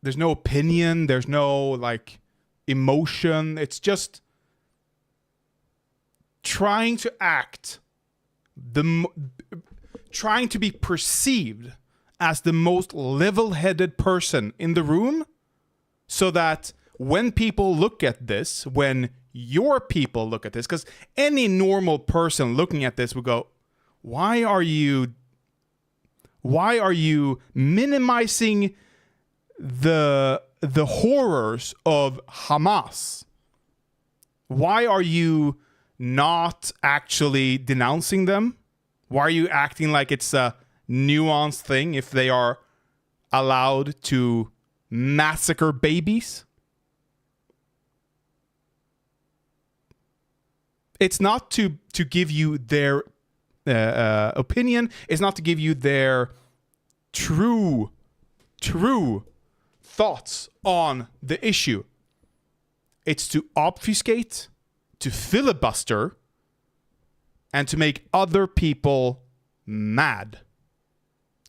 There's no opinion. There's no, like, emotion. It's just trying to act, trying to be perceived as the most level-headed person in the room, so that when people look at this, when your people look at this, because any normal person looking at this would go, why are you minimizing the horrors of Hamas? Why are you not actually denouncing them? Why are you acting like it's a nuanced thing if they are allowed to massacre babies? It's not to give you their opinion. It's not to give you their true thoughts on the issue. It's to obfuscate, to filibuster, and to make other people mad,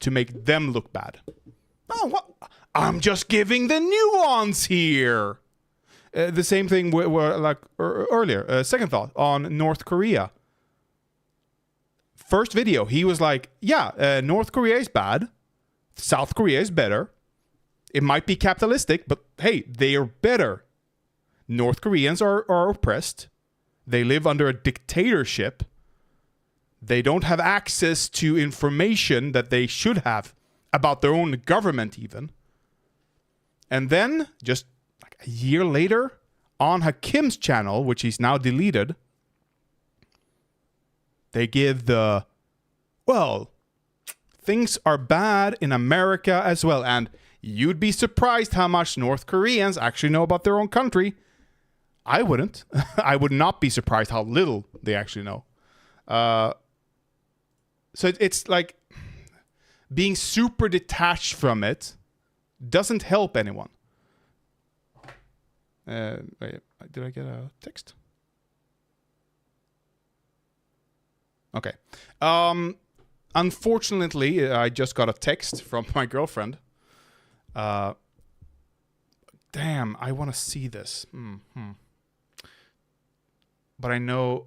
to make them look bad. Oh, what? I'm just giving the nuance here. The same thing like earlier. Second thought on North Korea. First video, he was like, yeah, North Korea is bad. South Korea is better. It might be capitalistic, but hey, they are better. North Koreans are oppressed. They live under a dictatorship. They don't have access to information that they should have about their own government even. And then, just like a year later, on Hakim's channel, which he's now deleted, they give the, well, things are bad in America as well. And you'd be surprised how much North Koreans actually know about their own country. I wouldn't. I would not be surprised how little they actually know. So it's like being super detached from it doesn't help anyone. Wait, did I get a text? Okay. Unfortunately, I just got a text from my girlfriend. Damn, I want to see this. But I know.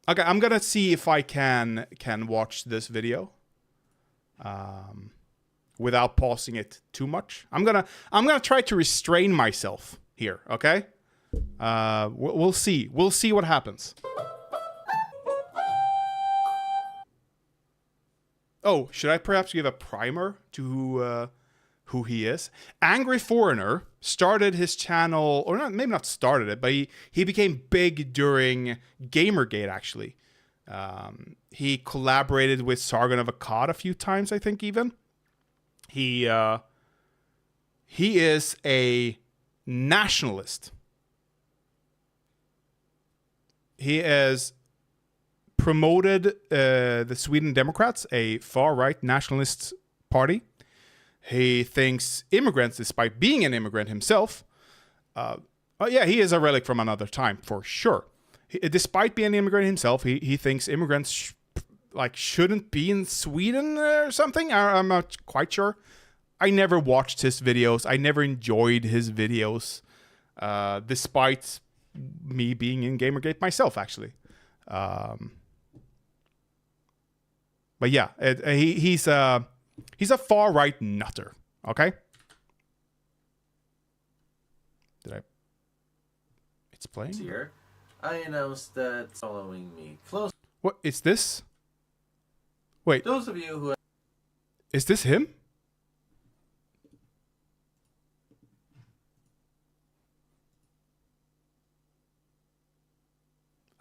Okay, I'm gonna see if I can watch this video, without pausing it too much. I'm gonna try to restrain myself here. Okay. We'll see. We'll see what happens. Oh, should I perhaps give a primer to who he is? Angry Foreigner started his channel, or not, maybe not started it, but he became big during Gamergate, actually. He collaborated with Sargon of Akkad a few times, I think, even. He is a nationalist. He is promoted the Sweden Democrats, a far-right nationalist party. He thinks immigrants, despite being an immigrant himself, yeah, he is a relic from another time, for sure. Despite being an immigrant himself, he thinks immigrants shouldn't be in Sweden or something. I'm not quite sure. I never watched his videos. I never enjoyed his videos, despite me being in Gamergate myself, actually. But yeah, he's a far-right nutter, okay? It's playing? Here, I announced that following me close. What is this? Wait. Those of you who... Is this him?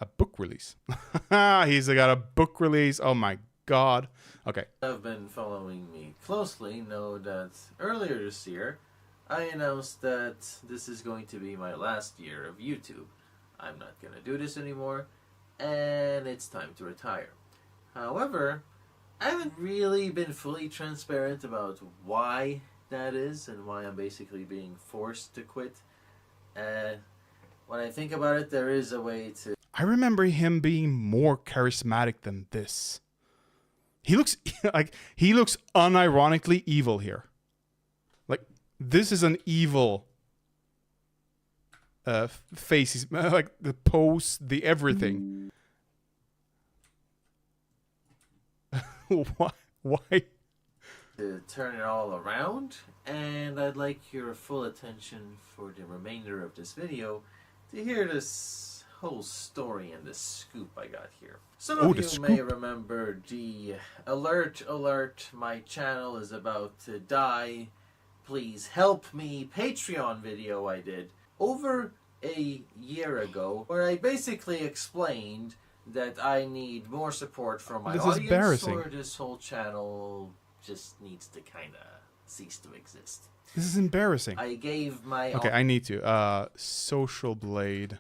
A book release. He's got a book release. Oh my god. Okay. Have been following me closely know that earlier this year, I announced that this is going to be my last year of YouTube. I'm not going to do this anymore, and it's time to retire. However, I haven't really been fully transparent about why that is and why I'm basically being forced to quit. When I think about it, there is a way to... I remember him being more charismatic than this. He looks he looks unironically evil here. Like, this is an evil face. He's, like, the pose, the everything. Why? To turn it all around, and I'd like your full attention for the remainder of this video to hear this whole story and the scoop I got here. Some of you may remember the alert, my channel is about to die, please help me Patreon video I did over a year ago, where I basically explained that I need more support from my audience, or this whole channel just needs to kind of cease to exist. This is embarrassing. I gave my... Okay, I need to. Social Blade.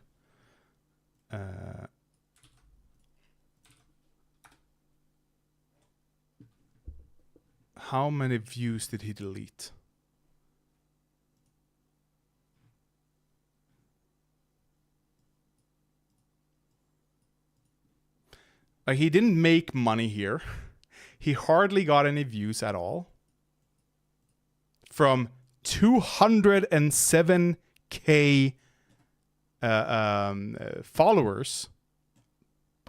How many views did he delete? He didn't make money here. He hardly got any views at all. From 207k followers,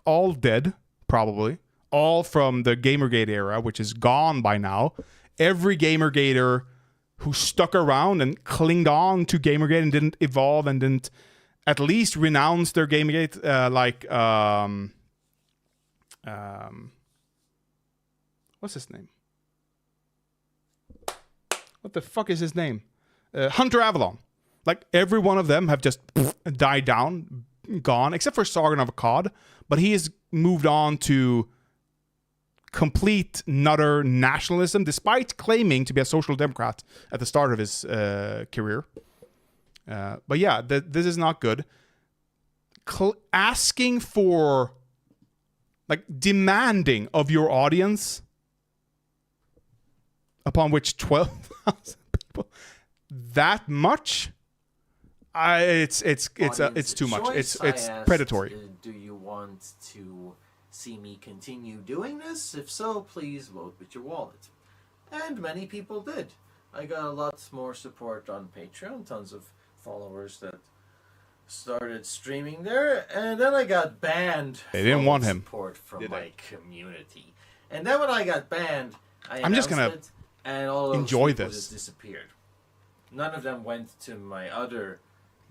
all dead, probably. All from the Gamergate era, which is gone by now. Every Gamergater who stuck around and clinged on to Gamergate and didn't evolve and didn't at least renounce their Gamergate, what's his name? the fuck is his name? Hunter Avalon. Like every one of them have just died down, gone, except for Sargon of Akkad. But he has moved on to complete nutter nationalism, despite claiming to be a social democrat at the start of his career. But yeah, this is not good. Asking for, like, demanding of your audience, upon which 12,000 people, that much, it's too much. It's predatory. Do you want to see me continue doing this? If so, please vote with your wallet. And many people did. I got a lot more support on Patreon, tons of followers that started streaming there, and then I got banned. They didn't want him. Support from my community. And then when I got banned, I'm just gonna it, and all those enjoy people this. just disappeared. None of them went to my other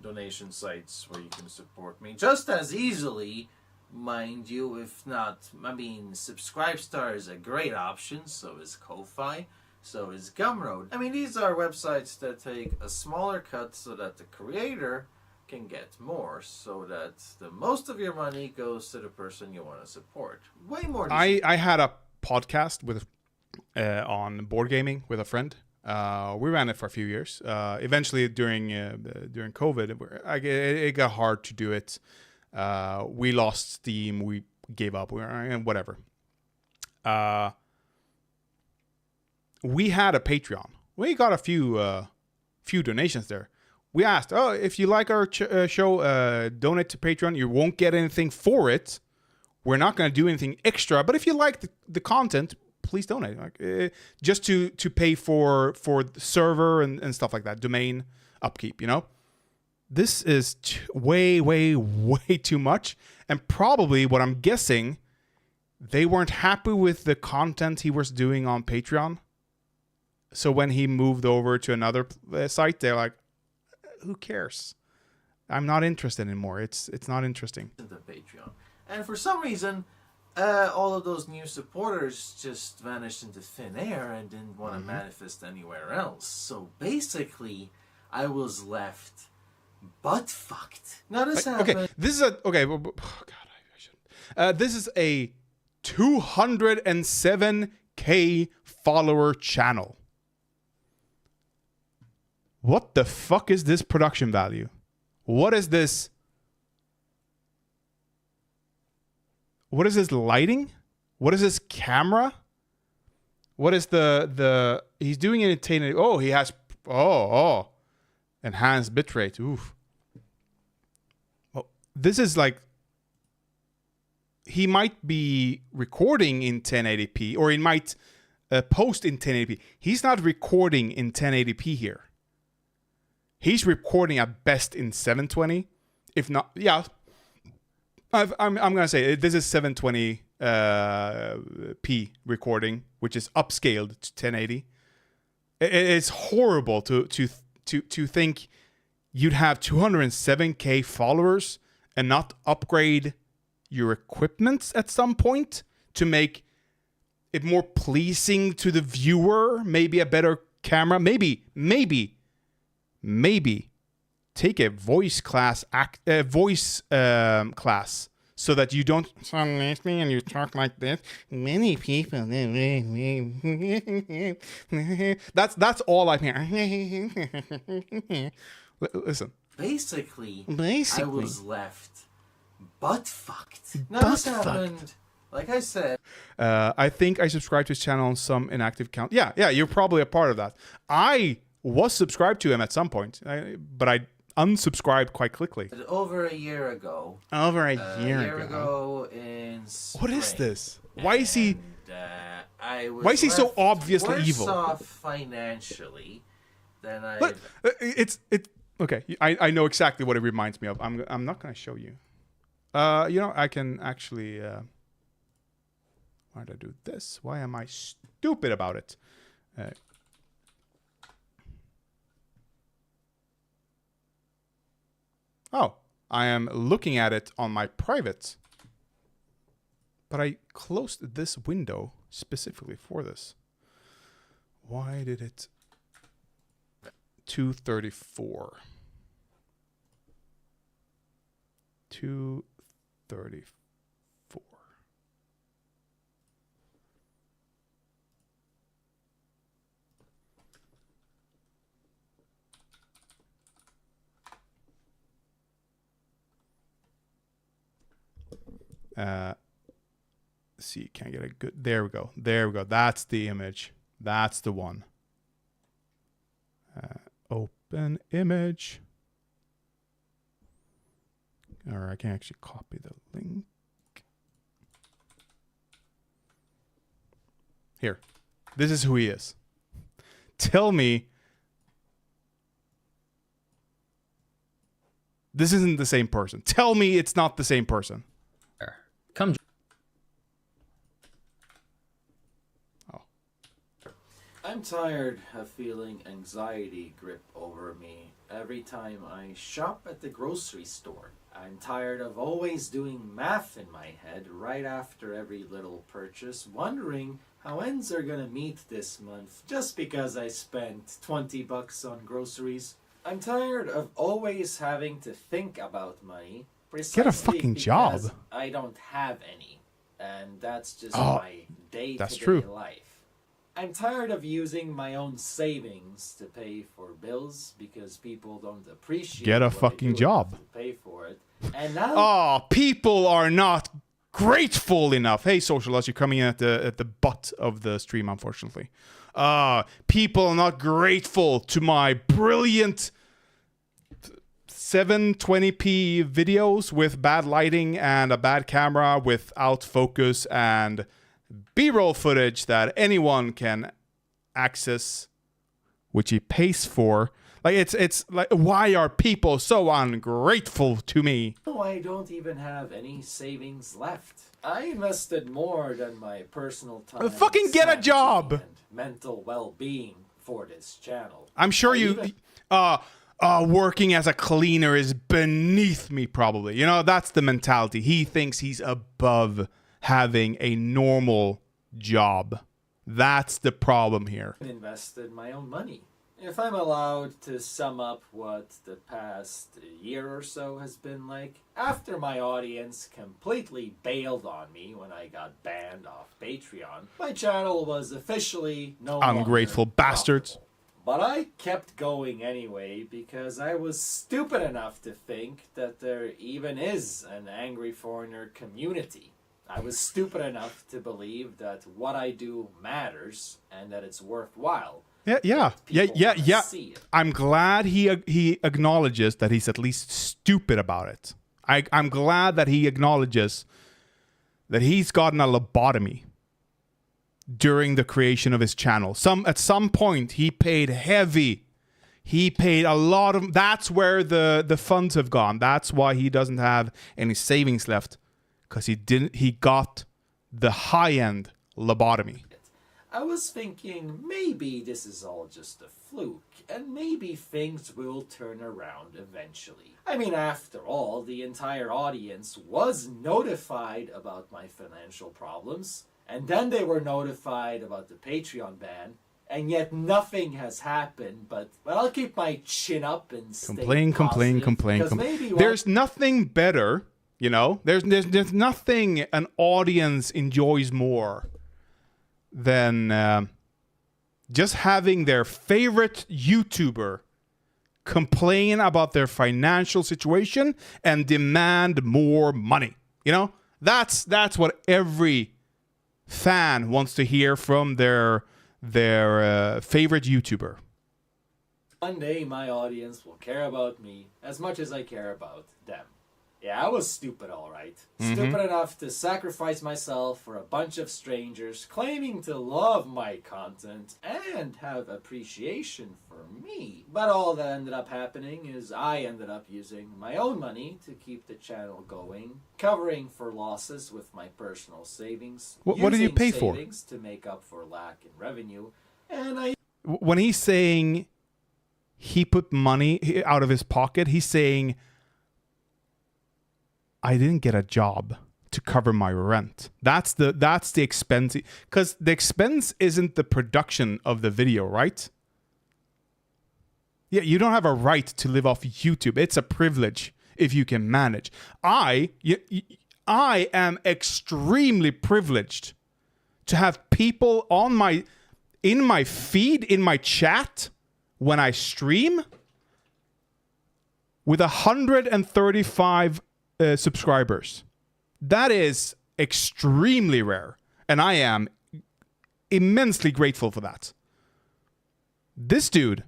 donation sites where you can support me just as easily, mind you. If not, I mean, Subscribestar is a great option, so is Ko-Fi, so is Gumroad. I mean, these are websites that take a smaller cut so that the creator can get more, so that the most of your money goes to the person you want to support. Way more. I had a podcast with on board gaming with a friend. We ran it for a few years. Eventually, during COVID, it got hard to do it. We lost steam. We gave up. And whatever. We had a Patreon. We got a few donations there. We asked, if you like our show, donate to Patreon. You won't get anything for it. We're not going to do anything extra. But if you like the content, please donate. Like, just to pay for the server and stuff like that, domain upkeep. You know, this is way too much. And probably, what I'm guessing, they weren't happy with the content he was doing on Patreon. So when he moved over to another site, they're like, who cares? I'm not interested anymore. It's not interesting. The Patreon. And for some reason, all of those new supporters just vanished into thin air and didn't want to manifest anywhere else. So basically, I was left butt fucked. Now this happened. Okay, this is a Oh God, I shouldn't. This is a 207K follower channel. What the fuck is this production value? What is this? What is this lighting? What is this camera? What is the he's doing it in 1080. Oh, he has enhanced bitrate. Oof. Well, this is like, he might be recording in 1080p, or he might post in 1080p. He's not recording in 1080p here. He's recording at best in 720, if not, yeah. I'm gonna say this is 720p recording, which is upscaled to 1080. It's horrible to think you'd have 207K followers and not upgrade your equipment at some point to make it more pleasing to the viewer. Maybe a better camera. Maybe take a voice class class, so that you don't sound like me and you talk like this. Many people. That's all I hear. Listen. Basically, I was left butt fucked. Now this happened, like I said. I think I subscribed to his channel on some inactive account. Yeah, you're probably a part of that. I was subscribed to him at some point, but I unsubscribed quite quickly. Over a year ago. A year ago in spring. What is this? Why is he? Why is he so obviously evil? Worse off financially than I. But it's okay. I know exactly what it reminds me of. I'm not gonna show you. I can actually. Why did I do this? Why am I stupid about it? Oh, I am looking at it on my private. But I closed this window specifically for this. Why did it? 234. 234. See, can't get a good. There we go. There we go. That's the image. That's the one. Open image. Or I can actually copy the link. Here. This is who he is. Tell me this isn't the same person. Tell me it's not the same person. Come. I'm tired of feeling anxiety grip over me every time I shop at the grocery store. I'm tired of always doing math in my head right after every little purchase, wondering how ends are gonna meet this month just because I spent 20 bucks on groceries. I'm tired of always having to think about money. Get a fucking job. I don't have any, and that's just Oh, my day-to-day that's true. life. I'm tired of using my own savings to pay for bills because people don't appreciate Get a what I fucking do job. to pay for it. And now Oh, people are not grateful enough. Hey, Socialist, you're coming in at the butt of the stream, unfortunately. People are not grateful to my brilliant 720p videos with bad lighting and a bad camera without focus and B-roll footage that anyone can access, which he pays for. Like it's like, why are people so ungrateful to me? I don't even have any savings left. I invested more than my personal time. Fucking get a sanity, job. and mental well-being for this channel. I'm sure I you working as a cleaner is beneath me, probably. You know, that's the mentality. He thinks he's above having a normal job. That's the problem here. Invested my own money. If I'm allowed to sum up what the past year or so has been like, after my audience completely bailed on me when I got banned off Patreon, my channel was officially no Ungrateful longer bastards. profitable. But I kept going anyway because I was stupid enough to think that there even is an angry foreigner community. I was stupid enough to believe that what I do matters and that it's worthwhile. Yeah. I'm glad he acknowledges that he's at least stupid about it. I'm glad that he acknowledges that he's gotten a lobotomy during the creation of his channel. At some point he paid heavy. He paid a lot of. That's where the funds have gone. That's why he doesn't have any savings left, because he got the high-end lobotomy. I was thinking maybe this is all just a fluke, and maybe things will turn around eventually. I mean, after all, the entire audience was notified about my financial problems, and then they were notified about the Patreon ban, and yet nothing has happened, but I'll keep my chin up and stay positive, There's nothing better, you know? There's nothing an audience enjoys more than just having their favorite YouTuber complain about their financial situation and demand more money. You know, that's what every fan wants to hear from their favorite YouTuber. One day my audience will care about me as much as I care about them. Yeah, I was stupid, all right. Stupid enough to sacrifice myself for a bunch of strangers claiming to love my content and have appreciation for me. But all that ended up happening is I ended up using my own money to keep the channel going, covering for losses with my personal savings. What did you pay for? Savings to make up for lack in revenue, and When he's saying he put money out of his pocket, he's saying, I didn't get a job to cover my rent. That's the expense, because the expense isn't the production of the video, right? Yeah, you don't have a right to live off YouTube. It's a privilege if you can manage. I am extremely privileged to have people in my feed, in my chat, when I stream, with 135 subscribers. That is extremely rare, and I am immensely grateful for that. This dude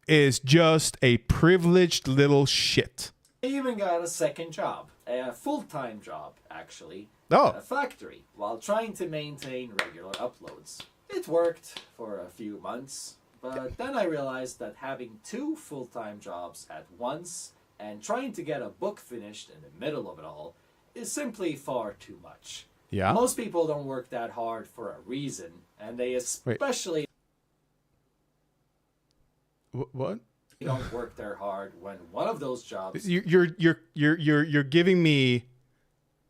is just a privileged little shit. I even got a second job, a full-time job, actually, Oh. at a factory, while trying to maintain regular uploads. It worked for a few months, but then I realized that having 2 full-time jobs at once and trying to get a book finished in the middle of it all is simply far too much. Yeah. Most people don't work that hard for a reason, and they especially What? don't work there hard when one of those jobs. You're giving me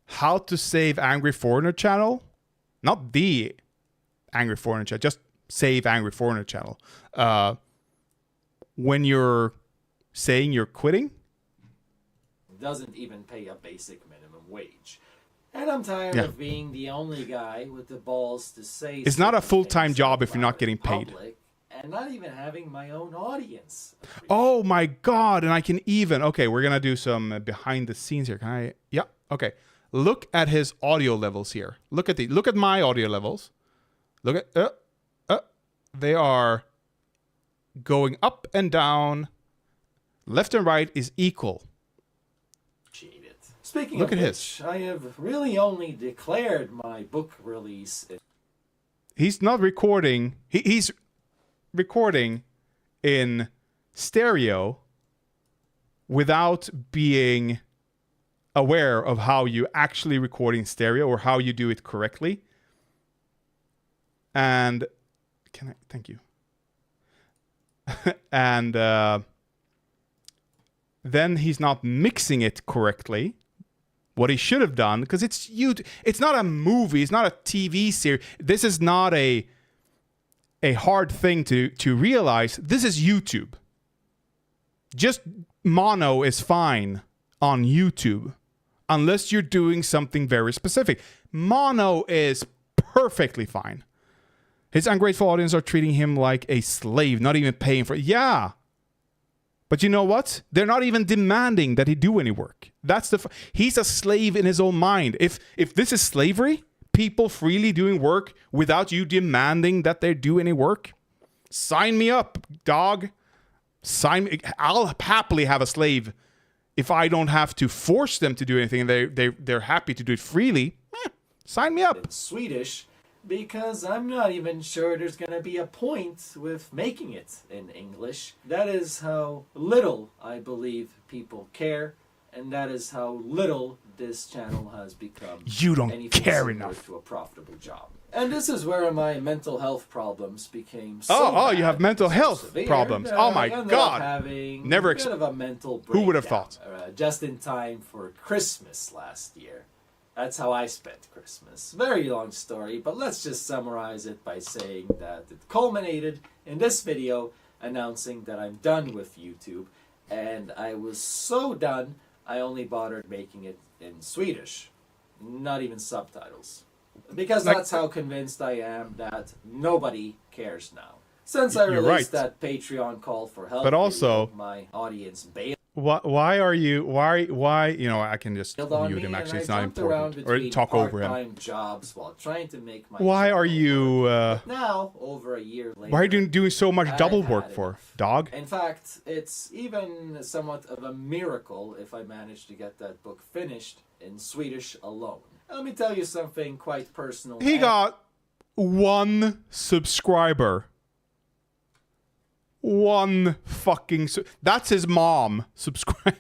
how to save Angry Foreigner channel, not the Angry Foreigner channel, just save Angry Foreigner channel. When you're saying you're quitting, doesn't even pay a basic minimum wage. And I'm tired of being the only guy with the balls to say it's not a certain full-time things job out if you're not loud getting in paid. public, and not even having my own audience. Oh my god! And I can even we're gonna do some behind the scenes here. Can I? Yeah. Okay. Look at his audio levels here. Look at my audio levels. Look at they are going up and down. Left and right is equal. Speaking Look of at which, I have really only declared my book release. He's not recording. He's recording in stereo without being aware of how you actually record in stereo or how you do it correctly. And thank you. And then he's not mixing it correctly. What he should have done, because it's not a movie, it's not a TV series. This is not a hard thing to realize. This is YouTube. Just mono is fine on YouTube, unless you're doing something very specific. Mono is perfectly fine. His ungrateful audience are treating him like a slave, not even paying for it. Yeah. But you know what? They're not even demanding that he do any work. He's a slave in his own mind. If this is slavery, people freely doing work without you demanding that they do any work, sign me up, dog. I'll happily have a slave if I don't have to force them to do anything. They're happy to do it freely. Sign me up. In Swedish, because I'm not even sure there's going to be a point with making it in English. That is how little I believe people care, and that is how little this channel has become. You don't anything care similar enough. to a profitable job. And this is where my mental health problems became so Oh, you bad, have mental so health severe, problems. that Oh my I ended God. up having Never a bit of a mental Who would have breakdown, thought? just in time for Christmas last year. That's how I spent Christmas. Very long story, but let's just summarize it by saying that it culminated in this video announcing that I'm done with YouTube, and I was so done I only bothered making it in Swedish, not even subtitles. Because that's how convinced I am that nobody cares now. Since I You're released right. that Patreon call for help, But also- video, my audience bailed Why are you? Why? You know, I can just on mute me, him. and Actually, I it's not jumped around important. Or between talk over him. part-time jobs while trying to make my Why channel are you? work. Now, over a year later, Why are you doing so much I've double had work for, enough. dog? In fact, it's even somewhat of a miracle if I manage to get that book finished in Swedish alone. Let me tell you something quite personal. He and got 1 subscriber. 1 fucking. That's his mom subscribing.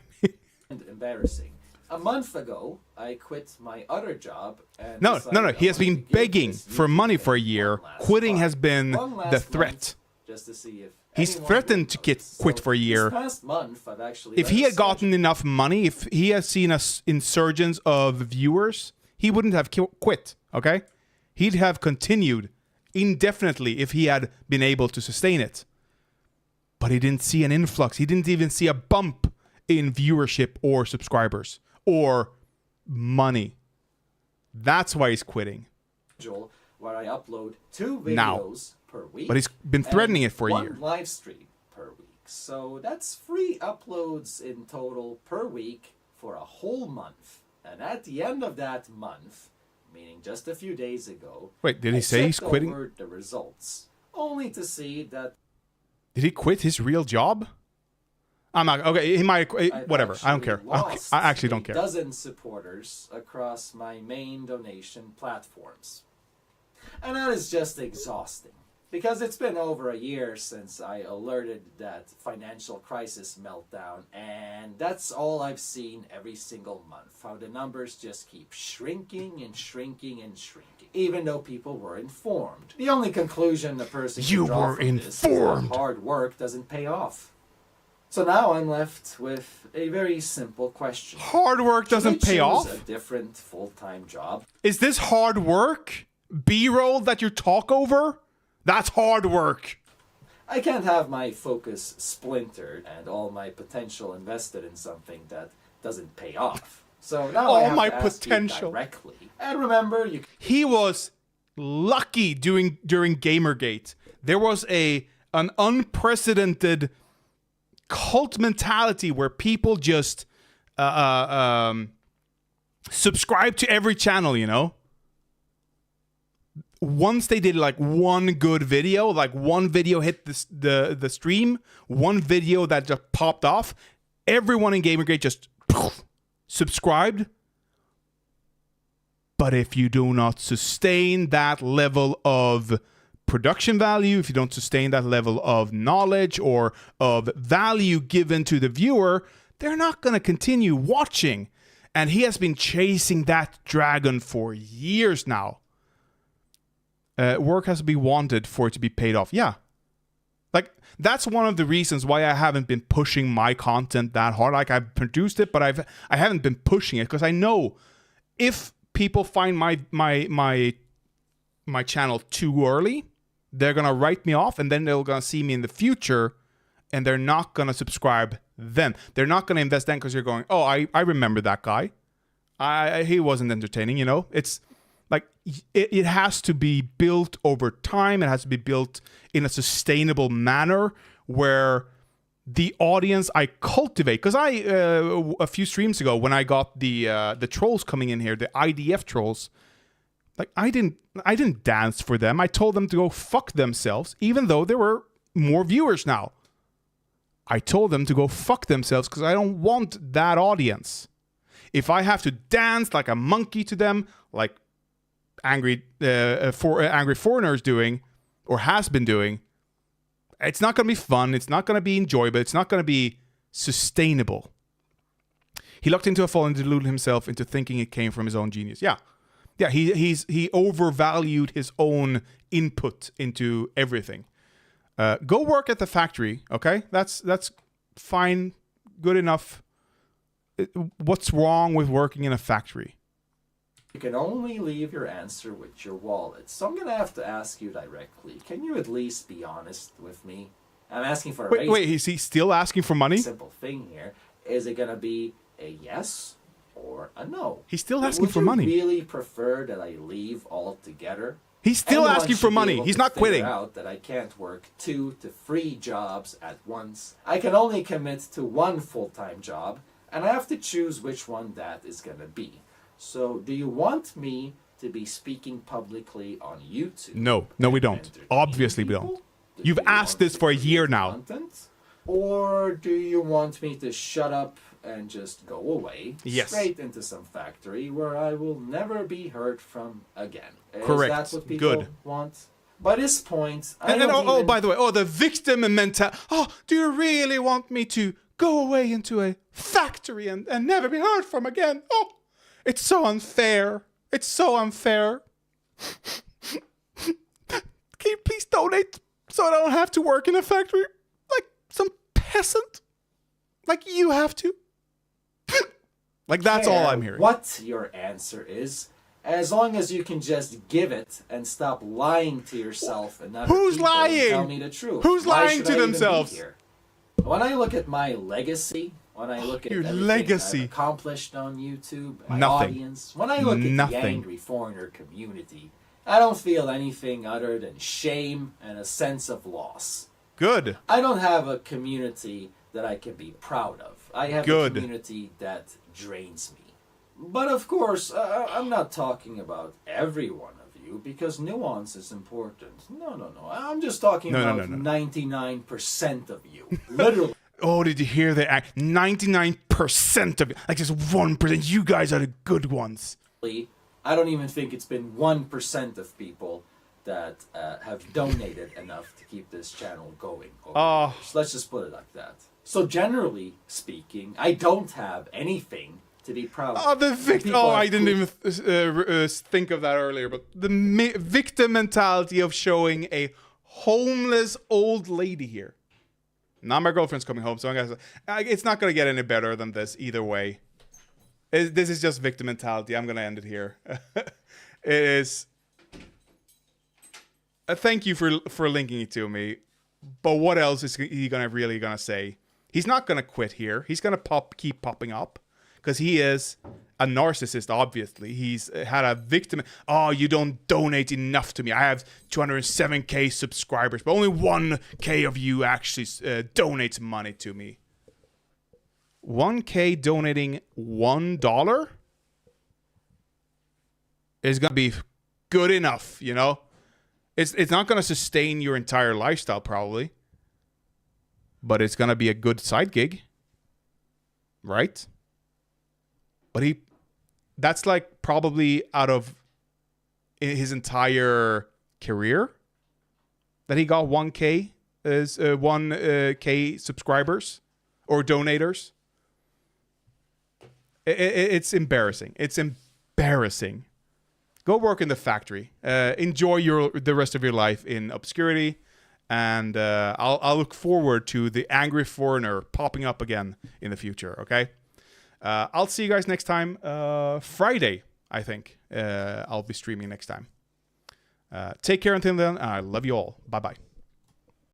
embarrassing. A month ago, I quit my other job. And No. decided He I has wanted been to give begging this for YouTube money thing for a year. one last Quitting try. has been One last the month, threat. just to see if He's anyone threatened would to notice. quit So for a year. This past month, I've actually If let he a had gotten enough money, if he has seen a insurgence of viewers, he wouldn't have quit. Okay, he'd have continued indefinitely if he had been able to sustain it. But he didn't see an influx. He didn't even see a bump in viewership or subscribers or money. That's why he's quitting. Where I upload 2 videos per week. But he's been threatening it for a year. 1 live stream per week. So that's 3 uploads in total per week for a whole month. And at the end of that month, meaning just a few days ago, wait, did he say he's checked quitting? over the results, only to see that. Did he quit his real job? I'm not okay. He might. Whatever. I don't care. I actually don't care. A dozen supporters across my main donation platforms, and that is just exhausting. Because it's been over a year since I alerted that financial crisis meltdown, and that's all I've seen every single month. How the numbers just keep shrinking and shrinking and shrinking, even though people were informed. The only conclusion a person can draw from this is that hard work doesn't pay off. So now I'm left with a very simple question. Hard work doesn't pay off? Should I choose a different full-time job? Is this hard work? B-roll that you talk over? That's hard work. I can't have my focus splintered and all my potential invested in something that doesn't pay off. So now I have to ask you directly. And remember, he was lucky during Gamergate. There was an unprecedented cult mentality where people just subscribe to every channel, you know? Once they did like one good video, like one video hit the stream, one video that just popped off, everyone in Gamergate just subscribed. But if you do not sustain that level of production value, if you don't sustain that level of knowledge or of value given to the viewer, they're not going to continue watching. And he has been chasing that dragon for years now. Work has to be wanted for it to be paid off. Yeah. Like, that's one of the reasons why I haven't been pushing my content that hard. Like, I've produced it, but I haven't been pushing it because I know if people find my channel too early, they're going to write me off, and then they're going to see me in the future, and they're not going to subscribe then. They're not going to invest then because you're going, oh, I remember that guy. He wasn't entertaining, you know? It's like, it has to be built over time. It has to be built in a sustainable manner where the audience I cultivate, because a few streams ago when I got the trolls coming in here, the IDF trolls, like I didn't dance for them. I told them to go fuck themselves, even though there were more viewers now. I told them to go fuck themselves because I don't want that audience. If I have to dance like a monkey to them, like Angry Foreigner is doing or has been doing, it's not going to be fun. It's not going to be enjoyable. It's not going to be sustainable. He looked into a fall and deluded himself into thinking it came from his own genius. Yeah. He overvalued his own input into everything. Go work at the factory, okay? That's fine, good enough. What's wrong with working in a factory? You can only leave your answer with your wallet. So I'm going to have to ask you directly. Can you at least be honest with me? I'm asking for a Wait, is he still asking for money? Simple thing here. Is it going to be a yes or a no? He's still asking for money. Would you really prefer that I leave altogether? He's still asking for money. He's not quitting. Out that I can't work 2 to 3 jobs at once. I can only commit to 1 full-time job, and I have to choose which one that is going to be. So, do you want me to be speaking publicly on YouTube? No, we don't. Obviously, we don't. You've asked this for a year now. Content? Or do you want me to shut up and just go away straight into some factory where I will never be heard from again? Correct. Is that what people want? By this point, by the way, the victim mentality. Oh, do you really want me to go away into a factory and never be heard from again? Oh, it's so unfair. It's so unfair. Can you please donate so I don't have to work in a factory like some peasant? Like you have to? Like that's all I'm hearing. What your answer is, As long as you can just give it and stop lying to yourself and other Who's people lying? and tell me the truth. Who's Why lying should to I even be themselves? here? When I look at my legacy, when I look at Your everything legacy. I've accomplished on YouTube, my Nothing. audience, when I look at Nothing. the angry foreigner community, I don't feel anything other than shame and a sense of loss. Good. I don't have a community that I can be proud of. I have Good. a community that drains me. But of course, I'm not talking about every one of you because nuance is important. No. I'm just talking No, no, about no, no. 99% of you. Literally. Oh, did you hear that? 99% of it. Like just 1%. You guys are the good ones. I don't even think it's been 1% of people that have donated enough to keep this channel going. Oh. So let's just put it like that. So generally speaking, I don't have anything to be proud of. Oh, the victim. People Oh, are I didn't even think of that earlier. But the victim mentality of showing a homeless old lady here. Now my girlfriend's coming home, so I'm gonna. It's not gonna get any better than this either way. This is just victim mentality. I'm gonna end it here. It is. Thank you for linking it to me. But what else is he really gonna say? He's not gonna quit here. He's gonna keep popping up because he is a narcissist. Obviously, he's had a victim. Oh, you don't donate enough to me. I have 207k subscribers, but only 1k of you actually donates money to me. 1k donating $1 is gonna be good enough, you know. It's not gonna sustain your entire lifestyle probably, but it's gonna be a good side gig, right? But that's like probably out of his entire career that he got 1k is 1k subscribers or donators. It's embarrassing. It's embarrassing. Go work in the factory. Enjoy the rest of your life in obscurity, and I'll look forward to the angry foreigner popping up again in the future. Okay. I'll see you guys next time. Friday, I think. I'll be streaming next time. Take care until then. I love you all. Bye bye.